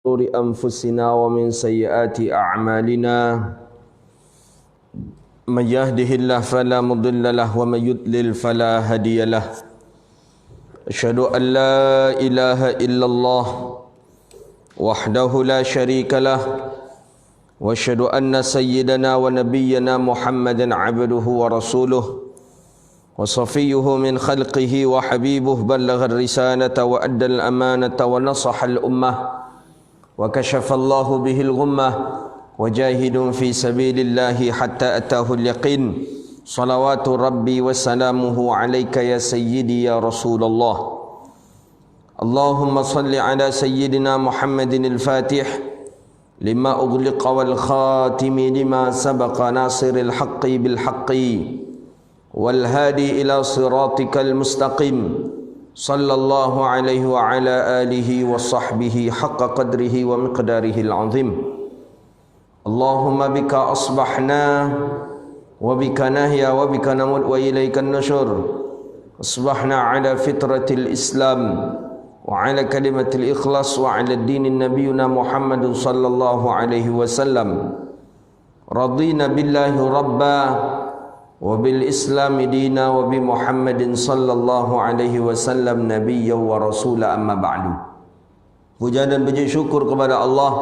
شرور أنفسنا ومن سيئات أعمالنا من يهده الله فلا مضل له ومن يضلل فلا هادي له أشهد أن لا إله إلا الله وحده لا شريك له وأشهد أن سيدنا ونبينا محمدا عبده ورسوله وصفيه من خلقه وحبيبه بلغ الرسالة وأدى الأمانة ونصح الأمة وكشف الله به الغمة وجاهد في سبيل الله حتى أتاه اليقين صلوات ربي وسلامه عليك يا سيدي يا رسول الله اللهم صل على سيدنا محمد الفاتح لما أغلق والخاتم لما سبق ناصر الحق بالحق والهادي إلى صراطك المستقيم صلى الله عليه وعلى آله وصحبه حق قدره ومقداره العظيم اللهم بك أصبحنا وبك نهيا وبك نموت وإليك النشور أصبحنا على فطرة الإسلام وعلى كلمة الإخلاص وعلى الدين نبينا محمد صلى الله عليه وسلم رضينا بالله ربا وبالإسلام دينا وبمحمد صلى الله عليه وسلم نبيا ورسولا أما بعد. Puja dan puji syukur kepada Allah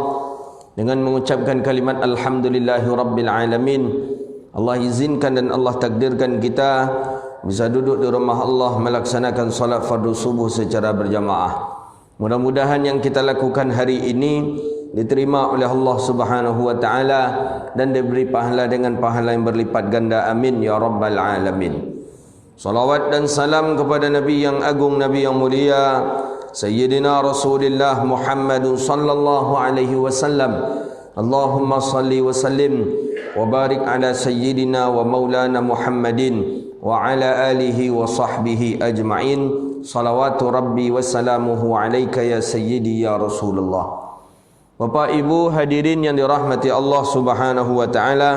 dengan mengucapkan kalimat Alhamdulillahi Rabbil Alamin. Allah izinkan dan Allah takdirkan kita bisa duduk di rumah Allah melaksanakan salat fardu subuh secara berjamaah. Mudah-mudahan yang kita lakukan hari ini diterima oleh Allah Subhanahu wa taala dan diberi pahala dengan pahala yang berlipat ganda. Amin ya rabbal alamin. Salawat dan salam kepada Nabi yang agung, Nabi yang mulia, Sayyidina Rasulullah Muhammad sallallahu alaihi wasallam. Allahumma salli wa sallim wa barik ala sayyidina wa maulana Muhammadin wa ala alihi wa sahbihi ajma'in. Salawatu rabbi wa salamuhu alayka ya sayyidi ya Rasulullah. Bapak Ibu hadirin yang dirahmati Allah Subhanahu wa taala,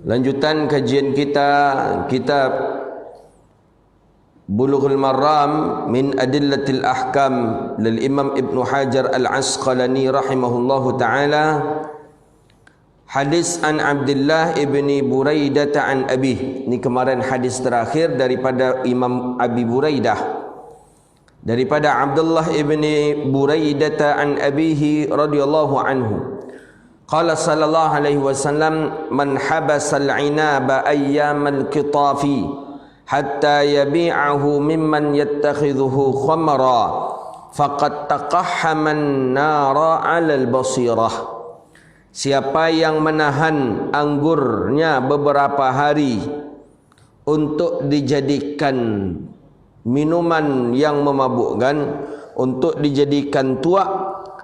lanjutan kajian kita kitab Bulughul Maram min Adillatil Ahkam lil Imam Ibn Hajar Al-Asqalani rahimahullahu taala. Hadis an Abdullah ibni Buraidah an Abi. Ini kemarin hadis terakhir daripada Imam Abi Buraidah. Daripada Abdullah ibni Buraidah an abihi radhiyallahu anhu qala sallallahu alaihi wasallam man habasal inaba ayyamal qitafi hatta yabi'ahu mimman yattakhidhuhu khamra faqad taqahhama an-nara 'alal basirah. Siapa yang menahan anggurnya beberapa hari untuk dijadikan minuman yang memabukkan, untuk dijadikan tuak,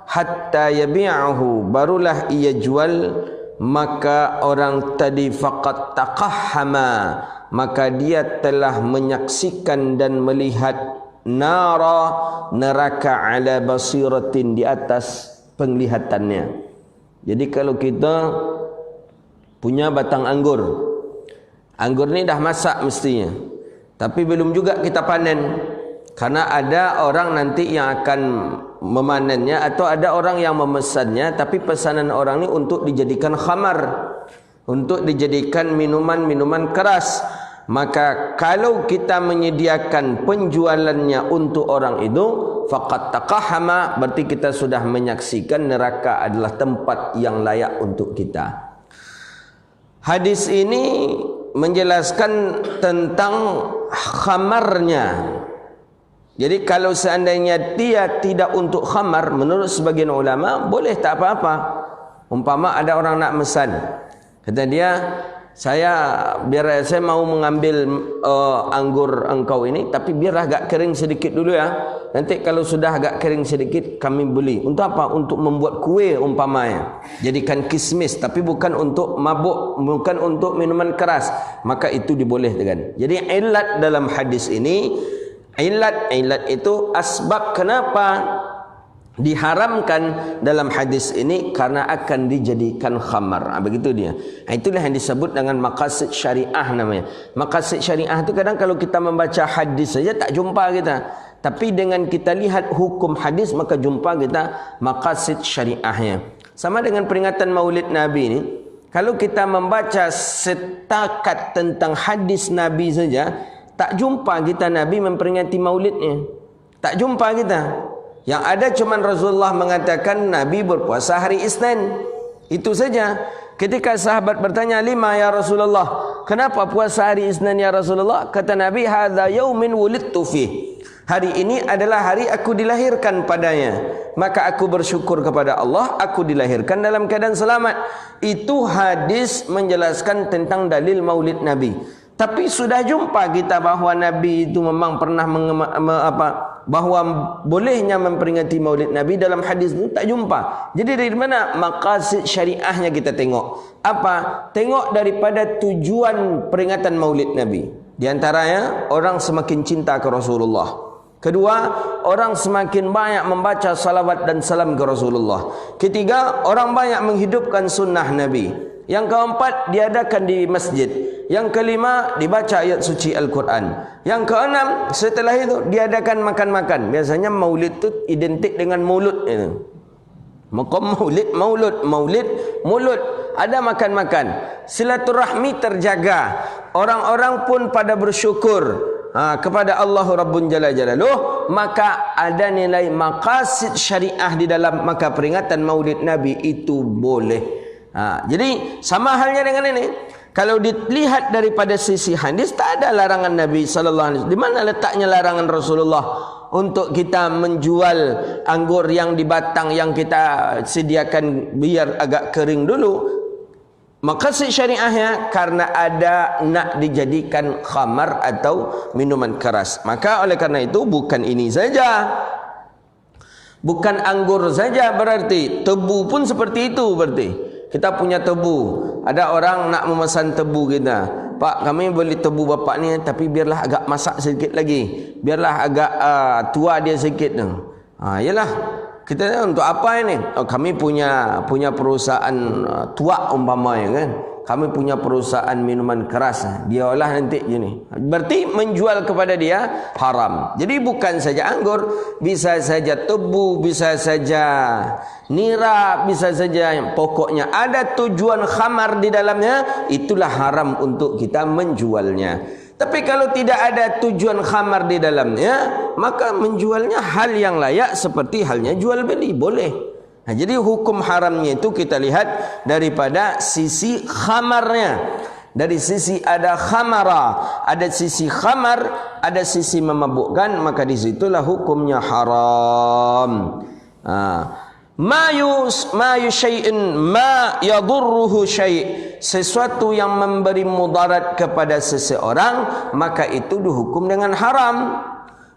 hatta yabi'ahu, barulah ia jual, maka orang tadi faqad taqahhama, maka dia telah menyaksikan dan melihat nara, neraka, ala basiratin, di atas penglihatannya. Jadi kalau kita punya batang anggur, anggur ni dah masak mestinya, tapi belum juga kita panen, karena ada orang nanti yang akan memanennya, atau ada orang yang memesannya, tapi pesanan orang ni untuk dijadikan khamar, untuk dijadikan minuman-minuman keras. Maka kalau kita menyediakan penjualannya untuk orang itu, faqad taqahhama, berarti kita sudah menyaksikan neraka adalah tempat yang layak untuk kita. Hadis ini menjelaskan tentang khamarnya. Jadi kalau seandainya dia tidak untuk khamar, menurut sebagian ulama boleh, tak apa-apa. Umpama ada orang nak mesan, kata dia, biar saya mau mengambil anggur engkau ini, tapi biar agak kering sedikit dulu ya. Nanti kalau sudah agak kering sedikit kami beli. Untuk apa? Untuk membuat kue umpamanya. Jadikan kismis, tapi bukan untuk mabuk, bukan untuk minuman keras. Maka itu dibolehkan. Jadi ilat dalam hadis ini, ilat itu asbab kenapa diharamkan dalam hadis ini, karena akan dijadikan khamar. Begitu dia. Itulah yang disebut dengan maqasid syariah namanya. Maqasid syariah itu kadang kalau kita membaca hadis saja tak jumpa kita. Tapi dengan kita lihat hukum hadis, maka jumpa kita maqasid syariahnya. Sama dengan peringatan Maulid Nabi ni, kalau kita membaca setakat tentang hadis Nabi saja, tak jumpa kita Nabi memperingati Maulidnya. Tak jumpa kita. Yang ada cuma Rasulullah mengatakan Nabi berpuasa hari Isnin. Itu saja. Ketika sahabat bertanya, "Lima ya Rasulullah? Kenapa puasa hari Isnin ya Rasulullah?" Kata Nabi, "Hadza yaumin wulidtu fih." Hari ini adalah hari aku dilahirkan padanya. Maka aku bersyukur kepada Allah, aku dilahirkan dalam keadaan selamat. Itu hadis menjelaskan tentang dalil Maulid Nabi. Tapi sudah jumpa kita bahawa Nabi itu memang pernah bahawa bolehnya memperingati Maulid Nabi dalam hadis itu tak jumpa. Jadi dari mana maqasid syariahnya kita tengok? Apa? Tengok daripada tujuan peringatan Maulid Nabi. Di antaranya orang semakin cinta ke Rasulullah. Kedua, orang semakin banyak membaca salawat dan salam ke Rasulullah. Ketiga, orang banyak menghidupkan sunnah Nabi. Yang keempat, diadakan di masjid. Yang kelima, dibaca ayat suci Al-Quran. Yang keenam, setelah itu diadakan makan-makan. Biasanya maulid itu identik dengan mulut. Maka maulid, maulid, mulut. Ada makan-makan. Silaturahmi terjaga. Orang-orang pun pada bersyukur kepada Allah Rabbun Jalla Jalaluh. Maka ada nilai maqasid syariah di dalam maka peringatan Maulid Nabi itu boleh. Jadi sama halnya dengan ini. Kalau dilihat daripada sisi hadis, tak ada larangan Nabi sallallahu alaihi wasallam. Di mana letaknya larangan Rasulullah untuk kita menjual anggur yang dibatang yang kita sediakan biar agak kering dulu? Maqasid syariahnya karena ada nak dijadikan khamar atau minuman keras. Maka oleh karena itu bukan ini saja. Bukan anggur saja berarti, tebu pun seperti itu berarti. Kita punya tebu. Ada orang nak memesan tebu kita. "Pak, kami beli tebu bapak ni tapi biarlah agak masak sedikit lagi. Biarlah agak tua dia sedikit." Yalah. Kita untuk apa ini? Kami punya perusahaan tua umpamanya kan. Kami punya perusahaan minuman keras. Dia olah nanti gini. Berarti menjual kepada dia haram. Jadi bukan saja anggur, bisa saja tebu, bisa saja nira, bisa saja pokoknya ada tujuan khamar di dalamnya, itulah haram untuk kita menjualnya. Tapi kalau tidak ada tujuan khamar di dalamnya, maka menjualnya hal yang layak seperti halnya jual beli, boleh. Jadi hukum haramnya itu kita lihat daripada sisi khamarnya. Dari sisi ada khamara, ada sisi khamar, ada sisi memabukkan, maka disitulah hukumnya haram. Ma yushay'in ma yadurruhu syai', sesuatu yang memberi mudarat kepada seseorang, maka itu dihukum dengan haram.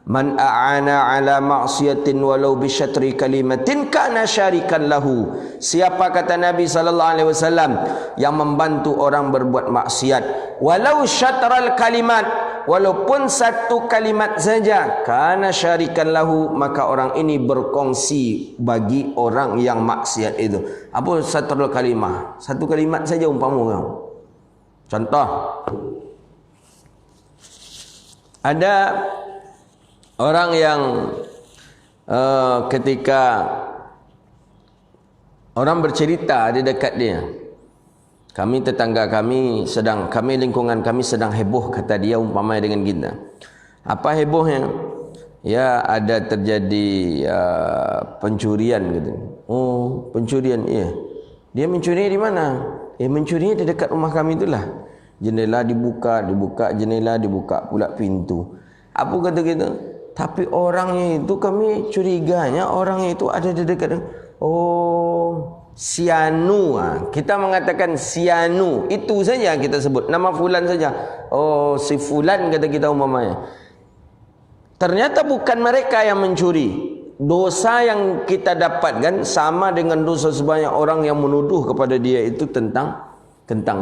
Man a'ana ala ma'siyatin walau bisyatri kalimatin kana syarikan lahu. Siapa kata Nabi sallallahu alaihi wasallam yang membantu orang berbuat maksiat walau syatral kalimat, walaupun satu kalimat saja, kana syarikan lahu, maka orang ini berkongsi bagi orang yang maksiat itu. Apa syatrul kalimah? Satu kalimat saja umpama kau. Contoh, ada orang yang ketika orang bercerita di dekat dia, kami tetangga kami lingkungan kami sedang heboh, kata dia umpamanya dengan kita. Apa hebohnya? Ya, ada terjadi pencurian gitu. Oh, pencurian, iya. Dia mencuri di mana? Mencuri di dekat rumah kami itulah. Jendela dibuka, jendela dibuka pula pintu. Apa kata kita? Tapi orangnya itu kami curiganya orangnya itu ada di dekat. Oh, sianu. Kita mengatakan sianu. Itu saja kita sebut. Nama fulan saja. Oh, si fulan kata kita umpamanya. Ternyata bukan mereka yang mencuri. Dosa yang kita dapatkan sama dengan dosa sebanyak orang yang menuduh kepada dia itu tentang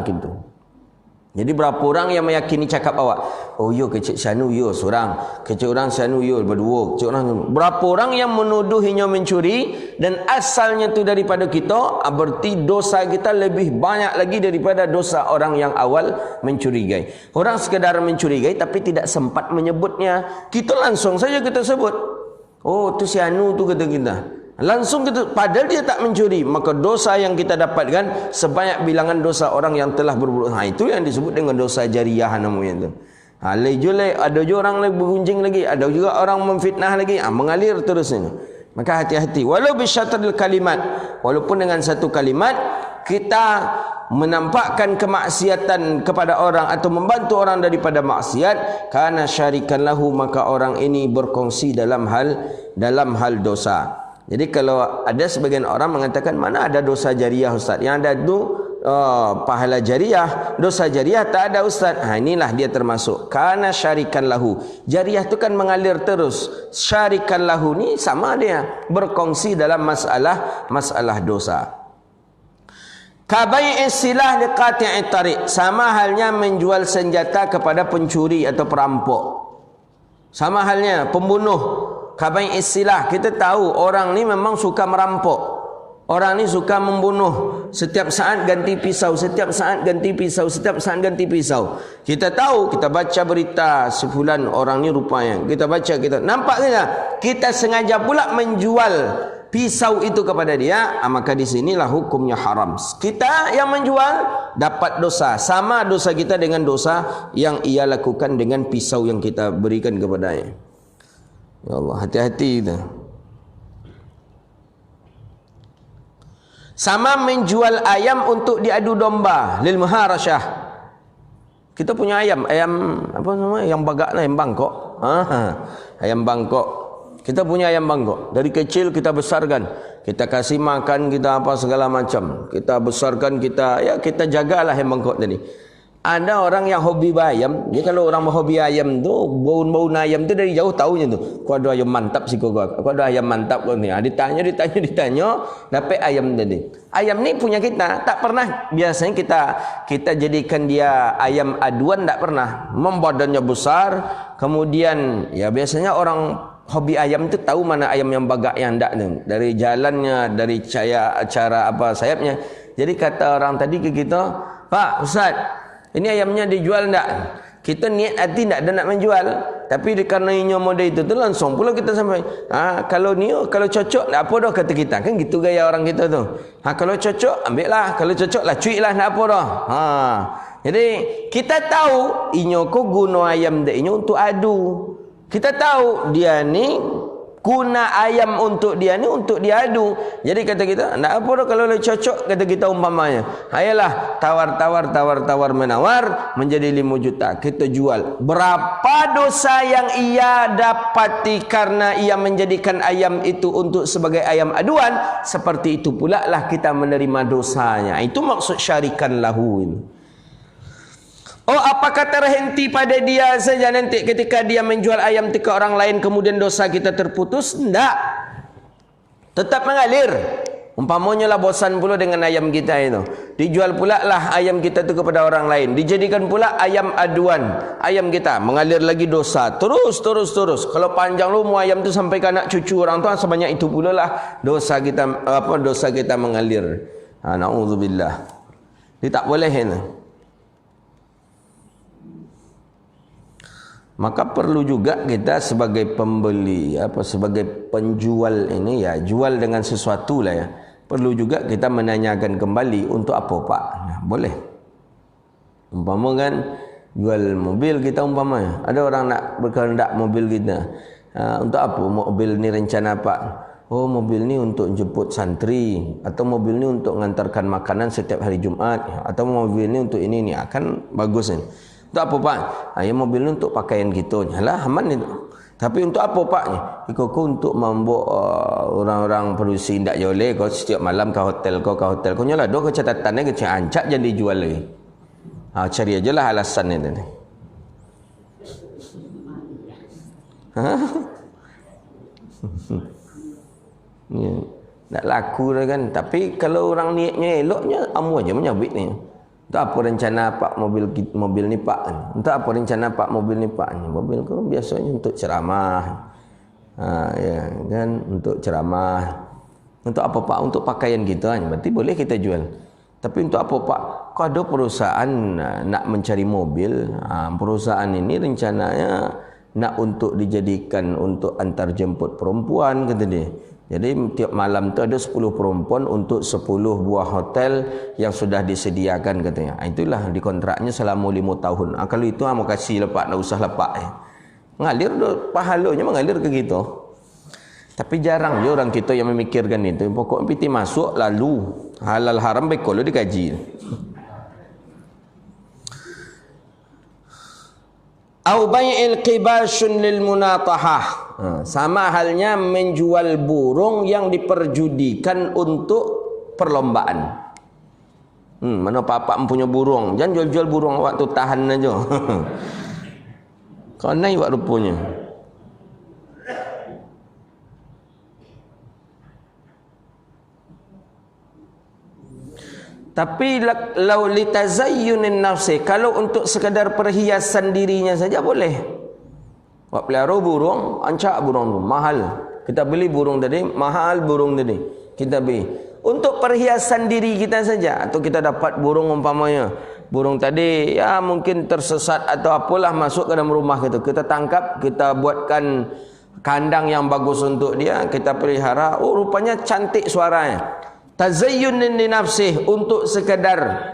kita. Jadi berapa orang yang meyakini cakap awak? Oh yo kecik sanu yo seorang, kecik orang sanu yo berdua, kecik orang. Berapa orang yang menuduhinya mencuri dan asalnya tu daripada kita, berarti dosa kita lebih banyak lagi daripada dosa orang yang awal mencurigai. Orang sekadar mencurigai tapi tidak sempat menyebutnya. Kita langsung saja kita sebut. Oh tu si anu tu kata kita. Langsung kita, padahal dia tak mencuri, maka dosa yang kita dapatkan sebanyak bilangan dosa orang yang telah berbuat. Itu yang disebut dengan dosa jariah namanya tu. Ada juga orang lagi bergunjing lagi, ada juga orang memfitnah lagi, mengalir terus ini. Maka hati-hati. Walau bisyatril kalimat, walaupun dengan satu kalimat kita menampakkan kemaksiatan kepada orang atau membantu orang daripada maksiat, karena syarikan lahu, maka orang ini berkongsi dalam hal dosa. Jadi kalau ada sebagian orang mengatakan mana ada dosa jariah Ustaz, yang ada tu pahala jariah, dosa jariah tak ada Ustaz. Inilah dia termasuk karena syarikan lahu. Jariah tu kan mengalir terus. Syarikan lahu ni sama dia berkongsi dalam masalah dosa. Kabai'is silah liqati'i tariq, sama halnya menjual senjata kepada pencuri atau perampok. Sama halnya pembunuh. Kabai'is silah, kita tahu orang ni memang suka merampok. Orang ni suka membunuh. Setiap saat ganti pisau, setiap saat ganti pisau, setiap saat ganti pisau. Kita tahu, kita baca berita sefulan orang ni rupanya. Kita baca, kita nampak saja. Kita sengaja pula menjual pisau itu kepada dia, maka di sinilah hukumnya haram. Kita yang menjual dapat dosa, sama dosa kita dengan dosa yang ia lakukan dengan pisau yang kita berikan kepadanya. Ya Allah, hati-hati kita. Sama menjual ayam untuk diadu domba, lil muharasyah. Kita punya ayam apa namanya? Ayam bagak lah, ayam Bangkok. Ayam Bangkok. Kita punya ayam Bangkok. Dari kecil kita besarkan. Kita kasih makan, kita apa segala macam. Kita besarkan, kita jagalah ayam Bangkok tadi. Ada orang yang hobi bayam. Dia kalau orang hobi ayam tu, bau-bau ayam tu dari jauh tahunya tu. Kau ada ayam mantap sih kau ada ayam mantap kau ni. Ditanya, dapat ayam tadi. Ayam ni punya kita, tak pernah biasanya kita jadikan dia ayam aduan, tak pernah. Badannya besar, kemudian ya biasanya orang hobi ayam tu tahu mana ayam yang bagak yang tak tu. Dari jalannya, dari cara apa sayapnya. Jadi kata orang tadi ke kita, "Pak, Ustaz, ini ayamnya dijual tak?" Kita niat hati tak ada nak menjual, tapi kerana inya model itu tu langsung pula kita sampai, kalau cocok tak apa dah kata kita. Kan gitu gaya orang kita tu. Kalau cocok ambil lah, kalau cocok lah cuik lah, tak apa dah. Jadi kita tahu inyo ko guna ayam dak inyo untuk adu. Kita tahu dia ni guna ayam untuk dia ni untuk diadu. Jadi kata kita, tak apa dah kalau cocok, kata kita umpamanya. Ayolah tawar menawar menjadi 5 juta. Kita jual. Berapa dosa yang ia dapati karena ia menjadikan ayam itu untuk sebagai ayam aduan, seperti itu pula lah kita menerima dosanya. Itu maksud syarikan lahu ini. Oh, apakah terhenti pada dia saja nanti ketika dia menjual ayam ke orang lain kemudian dosa kita terputus? Tidak. Tetap mengalir. Umpamanya lah bosan pula dengan ayam kita itu. Dijual pula lah ayam kita itu kepada orang lain. Dijadikan pula ayam aduan. Ayam kita mengalir lagi dosa. Terus. Kalau panjang lu mau ayam itu sampai ke anak cucu orang tua, sebanyak itu pula lah dosa kita mengalir. Na'udzubillah. Ini tak boleh ini. Maka perlu juga kita sebagai pembeli, sebagai penjual ini ya, jual dengan sesuatu lah ya. Perlu juga kita menanyakan kembali, untuk apa Pak? Boleh. Umpama kan jual mobil kita umpamanya. Ada orang nak berkehendak mobil kita. Untuk apa mobil ni rencana Pak? Oh, mobil ni untuk jemput santri, atau mobil ni untuk mengantarkan makanan setiap hari Jumat, atau mobil ni untuk ini akan bagus ni. Untuk apa Pak? Ya mobil ni untuk pakaian kita. Alah, aman itu. Tapi untuk apa Pak? Kau untuk membawa orang-orang produksi tidak boleh. Kau setiap malam ke hotel kau nyala dua catatannya kecil ancak jadi dijual lagi. Cari aja lah alasan ni. Tak laku dah kan. Tapi kalau orang niatnya eloknya, amu aja menyabit ni. Untuk apa rencana pak mobil ni pak? Untuk apa rencana pak mobil ni pak? Mobil tu biasanya untuk ceramah, ya kan, untuk ceramah. Untuk apa pak? Untuk pakaian kita, berarti boleh kita jual. Tapi untuk apa pak? Kau ada perusahaan nak mencari mobil, perusahaan ini rencananya nak untuk dijadikan untuk antar jemput perempuan, kata dia. Jadi tiap malam tu ada 10 perempuan untuk 10 buah hotel yang sudah disediakan, katanya. Itulah di kontraknya selama 5 tahun. Kalau itu mau kasih lepak, tak usah lepak. Mengalir pahalanya mengalir ke kita. Tapi jarang je orang kita yang memikirkan itu. Pokok piti masuk lalu halal haram baik kalau dikaji. Au bai'il qibashun lil munatahah. Sama halnya menjual burung yang diperjudikan untuk perlombaan. Mana papa punya burung, jangan jual-jual burung awak tu, tahan aja. Kau naik awak rupanya. Tapi lau litazayyunin nafsi, kalau untuk sekadar perhiasan dirinya saja boleh. Wak pelihara burung, ancak burung tu mahal. Kita beli burung tadi, mahal burung tadi. Kita beli untuk perhiasan diri kita saja, atau kita dapat burung umpamanya. Burung tadi ya mungkin tersesat atau apalah masuk ke dalam rumah kita. Kita tangkap, kita buatkan kandang yang bagus untuk dia, kita pelihara. Oh, rupanya cantik suaranya. Tazayyunin li nafsih, untuk sekadar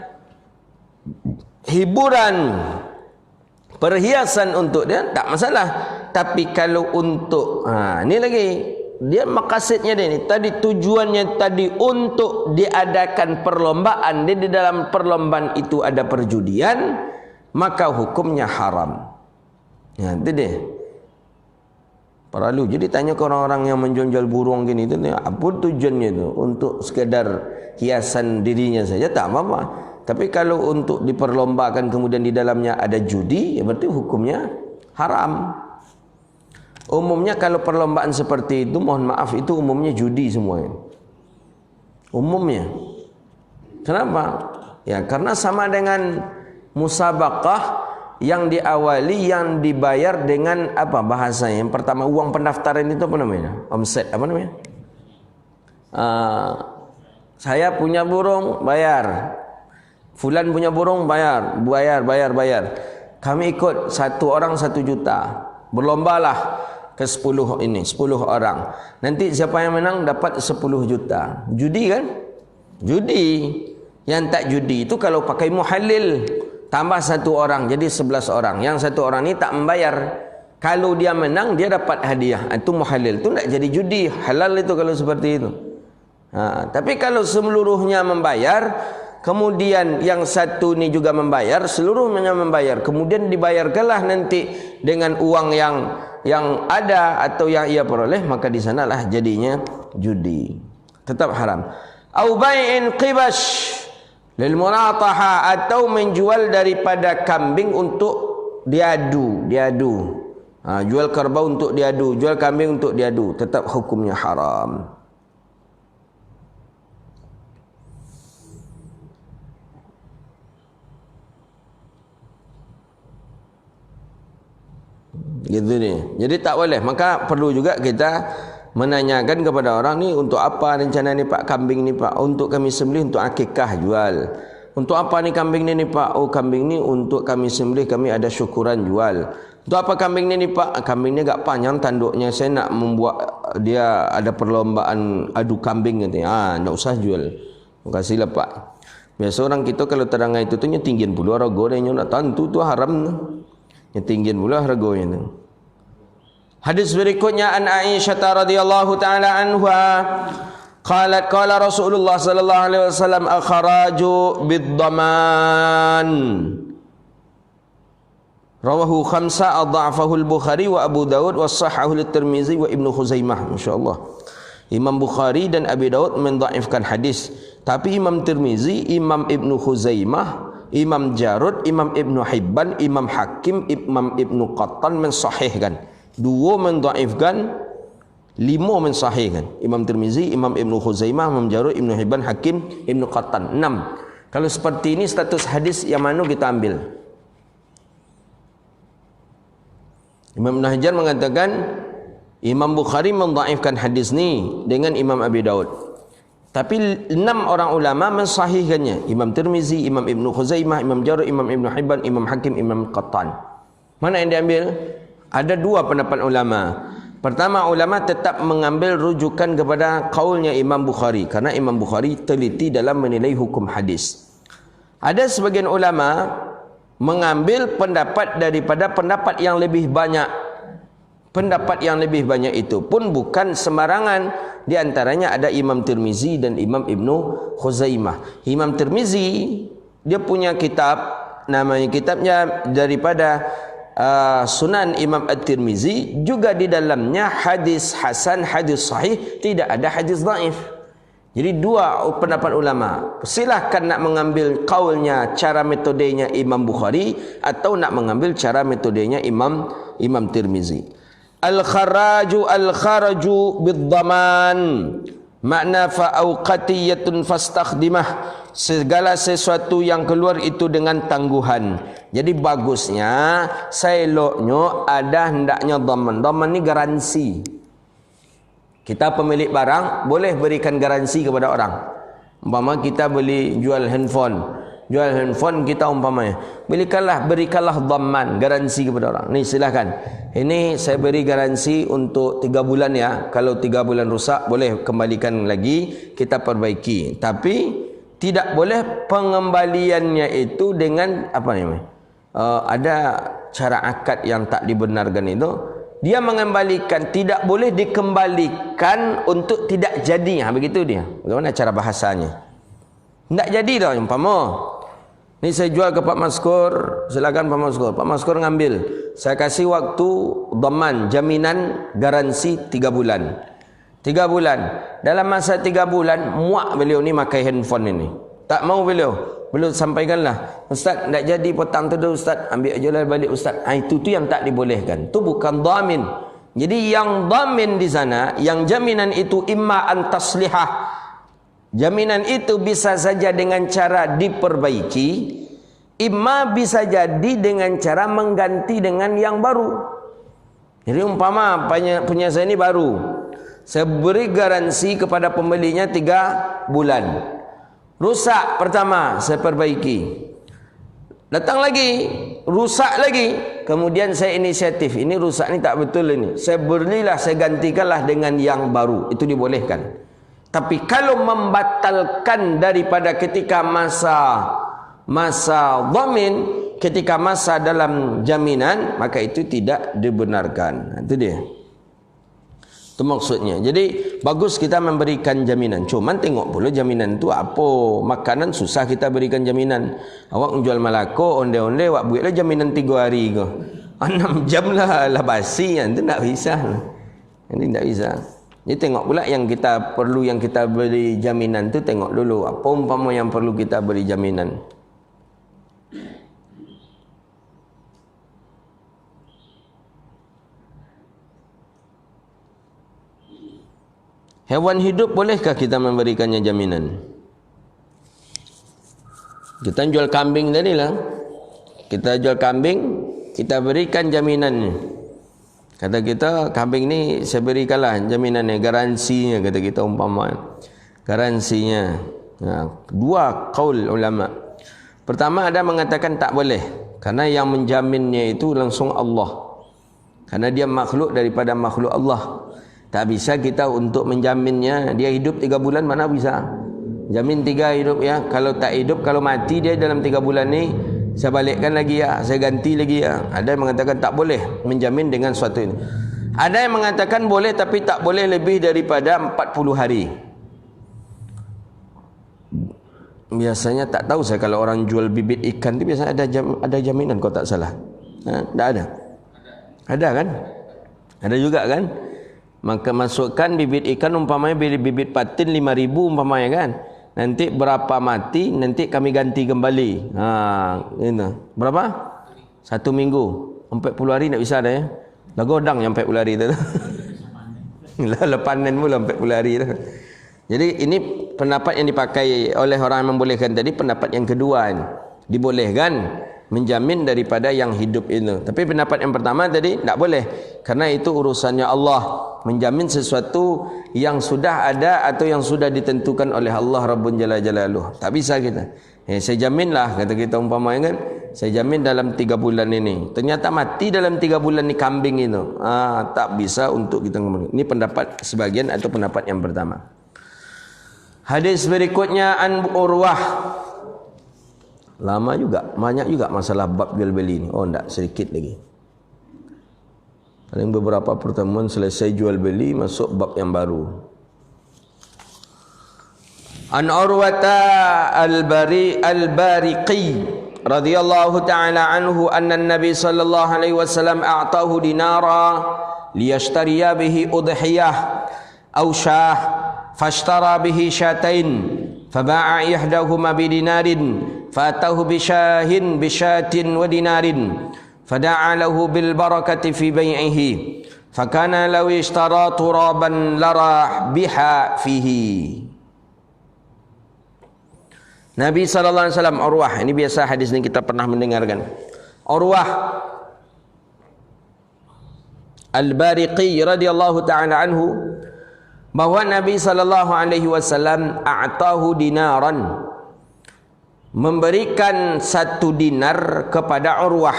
hiburan, perhiasan untuk dia, tak masalah. Tapi kalau untuk ni lagi dia maqasidnya dia ni tadi, tujuannya tadi untuk diadakan perlombaan, dia di dalam perlombaan itu ada perjudian, maka hukumnya haram. Ya, itu dia. Perlu jadi tanya ke orang-orang yang menjual burung gini tu, apa tujuannya tu? Untuk sekedar hiasan dirinya saja tak apa-apa. Tapi kalau untuk diperlombakan kemudian di dalamnya ada judi, ya berarti hukumnya haram. Umumnya kalau perlombaan seperti itu, mohon maaf, itu umumnya judi semuanya. Umumnya. Kenapa? Ya karena sama dengan musabaqah yang diawali, yang dibayar dengan apa bahasanya? Yang pertama uang pendaftaran itu apa namanya? Omset, apa namanya? Saya punya burung, bayar. Fulan punya burung, bayar. Kami ikut, satu orang 1 juta. Berlombalah ke 10 ini, 10 orang. Nanti siapa yang menang dapat 10 juta. Judi kan? Judi. Yang tak judi itu kalau pakai muhalil, tambah 1 orang jadi 11 orang. Yang 1 orang ni tak membayar. Kalau dia menang dia dapat hadiah. Itu muhalil. Itu tak jadi judi. Halal itu kalau seperti itu. Tapi kalau seluruhnya membayar, kemudian yang satu ni juga membayar, seluruhnya membayar, kemudian dibayarkanlah nanti dengan uang yang ada atau yang ia peroleh, maka di sanalah jadinya judi. Tetap haram. Au bai'in qibash lil munataha, atau menjual daripada kambing untuk diadu. Jual kerbau untuk diadu, jual kambing untuk diadu, tetap hukumnya haram. Gitu ni. Jadi tak boleh. Maka perlu juga kita menanyakan kepada orang ni, untuk apa rencana ni pak kambing ni pak? Untuk kami sembelih untuk akikah, jual. Untuk apa ni kambing ni pak? Oh kambing ni untuk kami sembelih, kami ada syukuran, jual. Untuk apa kambing ni pak? Kambing ni agak panjang tanduknya, saya nak membuat dia ada perlombaan adu kambing katanya. Tak usah jual. Kasihlah pak. Biasa orang kita kalau terangai itu tu tinggian pula harga dia, nak tentu tu haram tu. Tinggian pula harganya tu. Hadis berikutnya, an Aisyah radhiyallahu taala anha qalat qala Rasulullah sallallahu alaihi wasallam akhraju bid-daman. Rawahu khamsa adha'afahu al-Bukhari wa Abu Dawud wa sahhahu at-Tirmizi wa Ibnu Khuzaimah. Masyaallah. Imam Bukhari dan Abi Dawud mendhaifkan hadis, tapi Imam Tirmizi, Imam Ibnu Khuzaimah, Imam Jarud, Imam Ibnu Hibban, Imam Hakim, Imam Ibnu Qattan mensahihkan. 2 mendhaifkan, 5 mensahihkan. Imam Tirmizi, Imam Ibnu Khuzaimah, Imam Jarud, Ibnu Hibban, Hakim, Ibnu Qattan. 6. Kalau seperti ini status hadis yang mana kita ambil? Imam Ibn Hajar mengatakan Imam Bukhari mendhaifkan hadis ni dengan Imam Abi Daud. Tapi 6 orang ulama mensahihkannya. Imam Tirmizi, Imam Ibn Khuzaimah, Imam Jarrah, Imam Ibn Hibban, Imam Hakim, Imam Qattan. Mana yang diambil? Ada 2 pendapat ulama. Pertama, ulama tetap mengambil rujukan kepada kaulnya Imam Bukhari. Karena Imam Bukhari teliti dalam menilai hukum hadis. Ada sebagian ulama mengambil pendapat daripada pendapat yang lebih banyak. Pendapat yang lebih banyak itu pun bukan sembarangan. Di antaranya ada Imam Tirmizi dan Imam Ibnu Khuzaimah. Imam Tirmizi dia punya kitab, namanya kitabnya daripada Sunan Imam At-Tirmizi, juga di dalamnya hadis hasan, hadis sahih, tidak ada hadis dhaif. Jadi 2 pendapat ulama. Silahkan nak mengambil kaulnya, cara metodenya Imam Bukhari, atau nak mengambil cara metodenya Imam Tirmizi. Al-kharaju bid-dhaman. Makna fa'auqatiyatun fastakhdimah. Segala sesuatu yang keluar itu dengan tangguhan. Jadi bagusnya, seloknya ada hendaknya dhaman. Dhaman ni garansi. Kita pemilik barang boleh berikan garansi kepada orang. Umpama kita jual handphone. Jual handphone kita umpamanya, berikanlah dhaman, garansi kepada orang. Ni silahkan. Ini saya beri garansi untuk 3 bulan ya. Kalau 3 bulan rusak boleh kembalikan lagi, kita perbaiki. Tapi tidak boleh pengembaliannya itu dengan apa namanya? Ada cara akad yang tak dibenarkan itu. Dia mengembalikan, tidak boleh dikembalikan untuk tidak jadi. Begitu dia. Bagaimana cara bahasanya? Tak jadi dah umpama. Ni saya jual ke Pak Maskur, silakan Pak Maskur. Pak Maskur ngambil. Saya kasih waktu dhaman, jaminan garansi 3 bulan. 3 bulan. Dalam masa 3 bulan, muak beliau ni pakai handphone ini. Tak mau beliau. Beliau sampaikanlah, Ustaz, tak jadi petang tu dah Ustaz, ambil aja lah balik Ustaz. Itu yang tak dibolehkan. Tu bukan dhamin. Jadi yang dhamin di sana, yang jaminan itu imma an taslihah. Jaminan itu bisa saja dengan cara diperbaiki, imma bisa jadi dengan cara mengganti dengan yang baru. Jadi umpama punya saya ini baru, saya beri garansi kepada pembelinya 3 bulan. Rusak pertama, saya perbaiki. Datang lagi, rusak lagi. Kemudian saya inisiatif, ini rusak ni tak betul ini. Saya berilah, saya gantikanlah dengan yang baru. Itu dibolehkan. Tapi kalau membatalkan daripada ketika masa dhamin, ketika masa dalam jaminan, maka itu tidak dibenarkan. Itu dia. Itu maksudnya. Jadi bagus kita memberikan jaminan. Cuman tengok pula jaminan tu apa. Makanan susah kita berikan jaminan. Awak menjual malako, onde-onde, awak buatlah jaminan 3 hari ke. 6 jam lah basi. Itu tak bisa. Ini tak bisa. Jadi tengok pula yang kita perlu, yang kita beri jaminan tu, tengok dulu apa umpama yang perlu kita beri jaminan. Hewan hidup bolehkah kita memberikannya jaminan? Kita jual kambing tadi lah. Kita jual kambing, kita berikan jaminan. Kata kita, kambing ni saya berikanlah jaminannya, garansinya, kata kita umpama. Garansinya. 2 qaul ulama. Pertama ada mengatakan tak boleh. Karena yang menjaminnya itu langsung Allah. Karena dia makhluk daripada makhluk Allah. Tak bisa kita untuk menjaminnya. Dia hidup 3 bulan mana bisa. Jamin 3 hidup ya. Kalau tak hidup, kalau mati dia dalam 3 bulan ni, saya balikkan lagi ya, saya ganti lagi ya. Ada yang mengatakan tak boleh menjamin dengan suatu ini. Ada yang mengatakan boleh, tapi tak boleh lebih daripada 40 hari. Biasanya tak tahu saya kalau orang jual bibit ikan tu biasanya ada jaminan kalau tak salah. Tak ada. Ada kan? Ada juga kan? Maka masukkan bibit ikan umpamanya bibit patin 5,000 umpamanya kan. Nanti berapa mati, nanti kami ganti kembali. Ini. Berapa? 1 minggu. 40 hari tak bisa dah ya. Dah godang yang 40 hari tu. Lah panen pula 40 hari tu. Jadi ini pendapat yang dipakai oleh orang yang membolehkan tadi, pendapat yang kedua ini. Dibolehkan menjamin daripada yang hidup itu. Tapi pendapat yang pertama tadi tak boleh, karena itu urusannya Allah. Menjamin sesuatu yang sudah ada atau yang sudah ditentukan oleh Allah Rabbun Jalla Jalaluh. Tak bisa kita. Saya jaminlah, kata kita umpamanya kan, saya jamin dalam 3 bulan ini. Ternyata mati dalam 3 bulan ni kambing itu. Tak bisa untuk kita ngomong. Ini pendapat sebagian atau pendapat yang pertama. Hadis berikutnya an Urwah. Lama juga, banyak juga masalah bab jual beli ni. Oh, enggak, sedikit lagi. Paling beberapa pertemuan selesai jual beli, masuk bab yang baru. An Urwata al-Bariqi radhiyallahu ta'ala anhu anna an-nabi sallallahu alaihi wasallam a'tahu dinara liyashtariya bihi udhiyah aw shah fashtara bihi shatain faba'a ihdahuma bidinarin fatahu bishahin bishatin wa dinarin fada'a lahu bil barakati fi bai'ihi fakana law ishtara turaban larah biha fihi. Nabi sallallahu alaihi wasallam, Urwah, ini biasa hadis ini kita pernah mendengarkan. Urwah Al-Bariqi radhiyallahu ta'ala anhu, bahwa Nabi sallallahu alaihi wasallam a'tahu dinaran, memberikan 1 dinar kepada Urwah.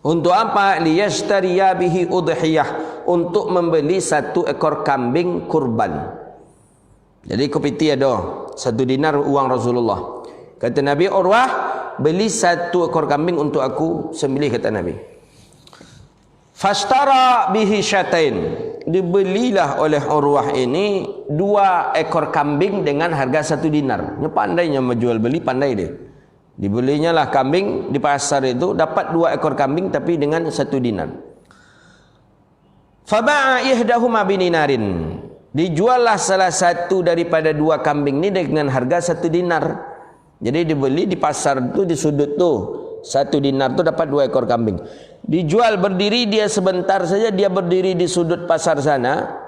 Untuk apa? Liyashtariya bihi udhiyah, untuk membeli 1 ekor kambing kurban. Jadi kopiti ada 1 dinar uang Rasulullah. Kata Nabi, Urwah, beli 1 ekor kambing untuk aku sembelih, kata Nabi. Fashtara bihi syatain, dibelilah oleh Urwah ini 2 ekor kambing dengan harga 1 dinar. Ini pandainya menjual beli, pandai dia. Dibelinya lah kambing di pasar itu, dapat 2 ekor kambing tapi dengan 1 dinar. Faba'a ihdahuma bininarin, dijuallah salah satu daripada 2 kambing ini dengan harga 1 dinar. Jadi dibeli di pasar itu, di sudut tu 1 dinar tu dapat 2 ekor kambing. Dijual, berdiri dia sebentar saja, dia berdiri di sudut pasar sana.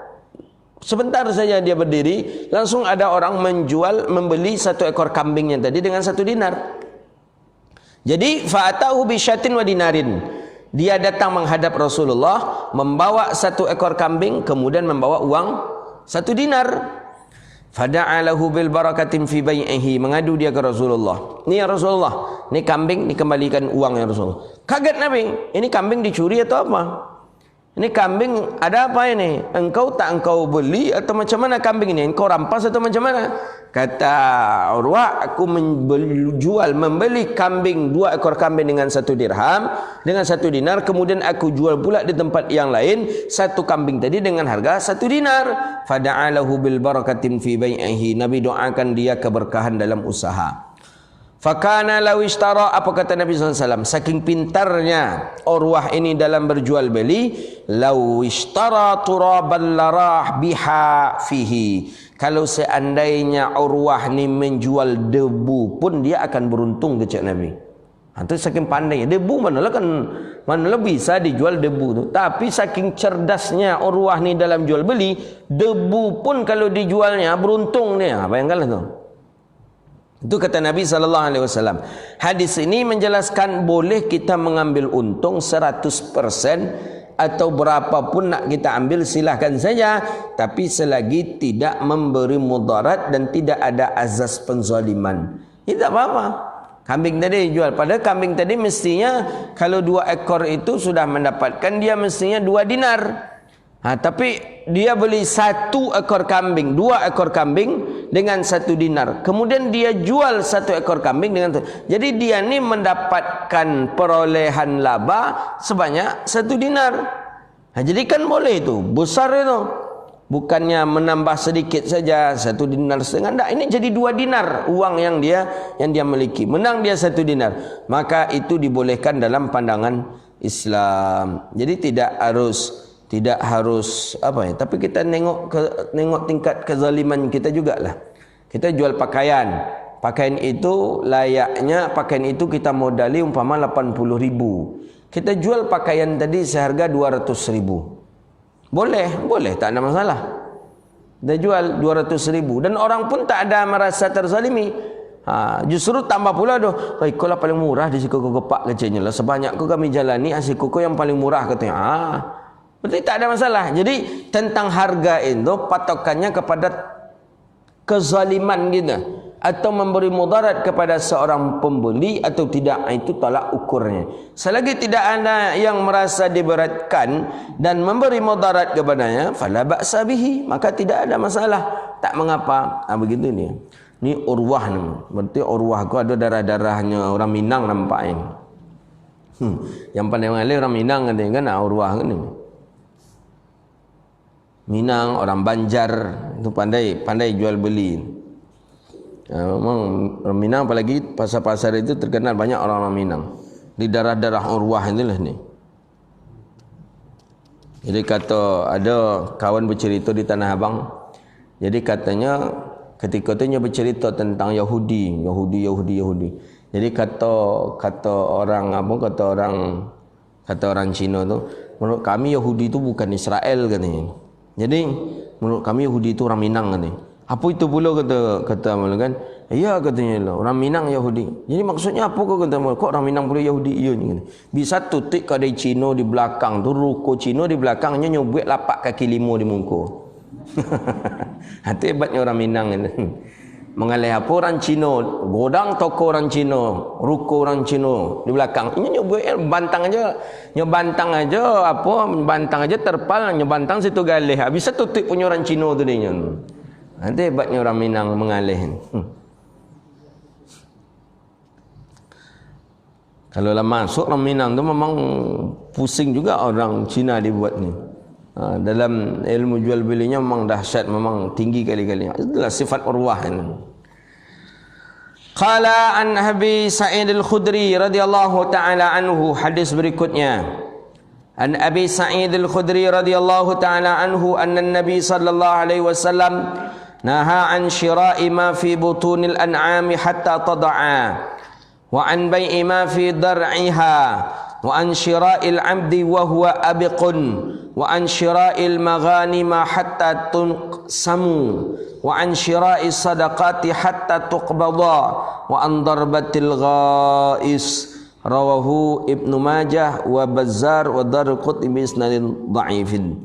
Sebentar saja dia berdiri, langsung ada orang menjual, membeli 1 ekor kambingnya tadi dengan 1 dinar. Jadi fa'atahu bisyatin wa dinarin, dia datang menghadap Rasulullah, membawa 1 ekor kambing, kemudian membawa uang 1 dinar. Fada'alahu bil barakatin fi bai'ihi, mengadu dia ke Rasulullah. Ni ya Rasulullah, ni kambing dikembalikan uangnya Rasulullah. Kaget Nabi, ini kambing dicuri atau apa? Ini kambing ada apa ini? Engkau engkau beli atau macam mana kambing ini? Engkau rampas atau macam mana? Kata Urwah, aku membeli kambing, 2 ekor kambing dengan 1 dirham, dengan 1 dinar, kemudian aku jual pula di tempat yang lain 1 kambing tadi dengan harga 1 dinar. Fada'alahu bil barakatin fi bai'ihi, Nabi doakan dia keberkahan dalam usaha. Fakana law ishtara, apa kata Nabi SAW, saking pintarnya Urwah ini dalam berjual beli, law ishtara turaban larah biha fihi, kalau seandainya Urwah ni menjual debu pun dia akan beruntung, kecek Nabi. Itu saking pandainya. Debu manalah bisa dijual debu tu. Tapi saking cerdasnya Urwah ni dalam jual beli, debu pun kalau dijualnya beruntung dia. Bayangkanlah tu. Itu kata Nabi SAW. Hadis ini menjelaskan boleh kita mengambil untung 100% atau berapapun nak kita ambil, silahkan saja, tapi selagi tidak memberi mudarat dan tidak ada azas penzaliman, tidak apa-apa. Kambing tadi jual, padahal kambing tadi mestinya kalau 2 ekor itu sudah mendapatkan, dia mestinya 2 dinar. Tapi dia beli 1 ekor kambing, 2 ekor kambing dengan 1 dinar. Kemudian dia jual 1 ekor kambing dengan jadi dia ni mendapatkan perolehan laba sebanyak 1 dinar. Jadi kan boleh itu, besar itu. Bukannya menambah sedikit saja 1 dinar setengah, enggak, ini jadi 2 dinar uang yang dia miliki. Menang dia 1 dinar, maka itu dibolehkan dalam pandangan Islam. Jadi tidak harus apa ya, tapi kita nengok tingkat kezaliman kita jugalah. Kita jual pakaian itu layaknya pakaian itu kita modali umpama 80.000, kita jual pakaian tadi seharga 200.000, boleh tak ada masalah. Dia jual 200,000 dan orang pun tak ada merasa terzalimi. Justru tambah pula doh, kau lah paling murah di siku gepak kecilnya lah. Sebanyak kau kami jalani, siku kau yang paling murah katanya. Berarti tak ada masalah. Jadi tentang harga itu patokannya kepada kezaliman gitu, atau memberi mudarat kepada seorang pembeli atau tidak, itu tolak ukurnya. Selagi tidak ada yang merasa diberatkan dan memberi mudarat kepadanya, fala ba'sa bihi, maka tidak ada masalah, tak mengapa. Begitu ni. Ni Urwah ni. Berarti Urwah ku ada darah-darahnya orang Minang nampaknya. Yang paling mengalir orang Minang kan Urwah ni. Minang, orang Banjar itu pandai jual beli. Memang orang Minang, apalagi pasar-pasar itu terkenal banyak orang Minang. Di darah-darah Urwah itulah ni. Jadi kata ada kawan bercerita di Tanah Abang. Jadi katanya ketika tu dia bercerita tentang Yahudi. Jadi kata orang Cina tu, menurut kami Yahudi itu bukan Israel katanya. Jadi menurut kami Yahudi itu orang Minang katanya. Apa itu pula kata malu kan? Ya katanya lah, orang Minang Yahudi. Jadi maksudnya apa kata malu? Kok orang Minang pula Yahudi? Iya ni. Bisa tutik kadai Cina di belakang tu, ruko Cina di belakangnya nyobek lapak kaki limo di muka. Itu hebatnya orang Minang ini. Mengalih apa orang Cina, godang toko orang Cina, ruko orang Cina di belakang. Ini nyobek bantang aja terpal, nyobantang situ galih. Bisa tutik punya orang Cina tu dia. Itu hebatnya orang Minang mengalih. Kalau lah masuk orang Minang tu memang pusing juga orang Cina dibuat ni. Dalam ilmu jual belinya memang dahsyat, memang tinggi kali-kali. Itulah sifat Urwah ini. Qala an Abi Sa'id Al-Khudri radhiyallahu ta'ala anhu, hadis berikutnya. An Abi Sa'id Al-Khudri radhiyallahu ta'ala anhu anna Nabi sallallahu alaihi wasallam naha an syira'i ma fi butunil an'ami hatta tad'a wa an bai'i ma fi dar'iha wa an syira'il 'abdi wa huwa abiqun wa an syira'il maghanima hatta tunqsamu wa an syira'is sadaqati hatta tuqbada wa an darbatil ghais. Rawahu Ibnu Majah wa Bazzar wa Darqutni bi isnadin dha'ifin.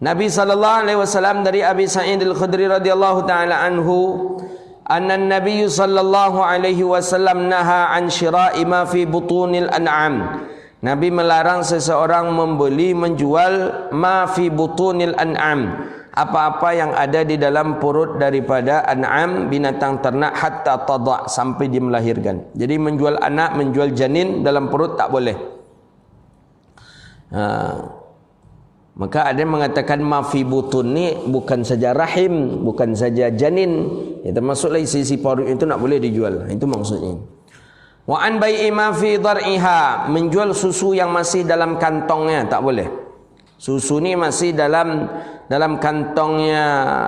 Nabi sallallahu alaihi wasallam dari Abi Sa'id Al-Khudri radhiyallahu taala anhu, anna Nabi sallallahu alaihi wasallam naha an syira'i ma fi butunil an'am. Nabi melarang seseorang membeli menjual ma fi butunil an'am, apa-apa yang ada di dalam perut daripada an'am, binatang ternak, hatta tada', sampai dia melahirkan. Jadi menjual anak, menjual janin dalam perut tak boleh. Maka ada yang mengatakan ma fi butun ni bukan saja rahim, bukan saja janin, ya, termasuklah isi perut itu nak boleh dijual. Itu maksudnya. Wa an bai'i ma fi dar'iha, menjual susu yang masih dalam kantongnya tak boleh. Susu ni masih dalam kantongnya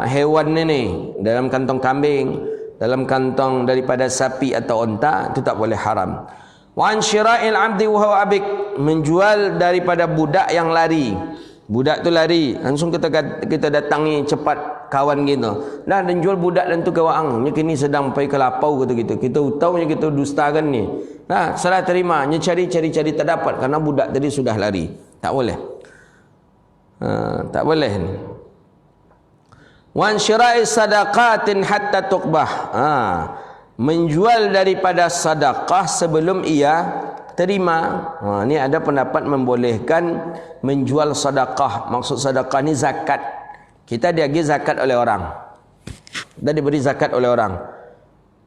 hewan ni, dalam kantong kambing, dalam kantong daripada sapi atau unta, itu tak boleh, haram. Wa an syira'il 'abdi wa huwa abik, menjual daripada budak yang lari. Budak tu lari, langsung kita datangi cepat kawan kita. Dah dan jual budak dan tu kawang. Nya kini sedang pai ke lapau kata kita. Kita tahu nya kita dustakan ni. Nah, salah terima, nya cari tak dapat karena budak tadi sudah lari. Tak boleh. Tak boleh ni. Wan syira'i sadaqatin hatta tuqbah. Menjual daripada sedekah sebelum ia terima. Ni ada pendapat membolehkan menjual sedekah. Maksud sedekah ni zakat. Kita diagi zakat oleh orang. Kita diberi zakat oleh orang.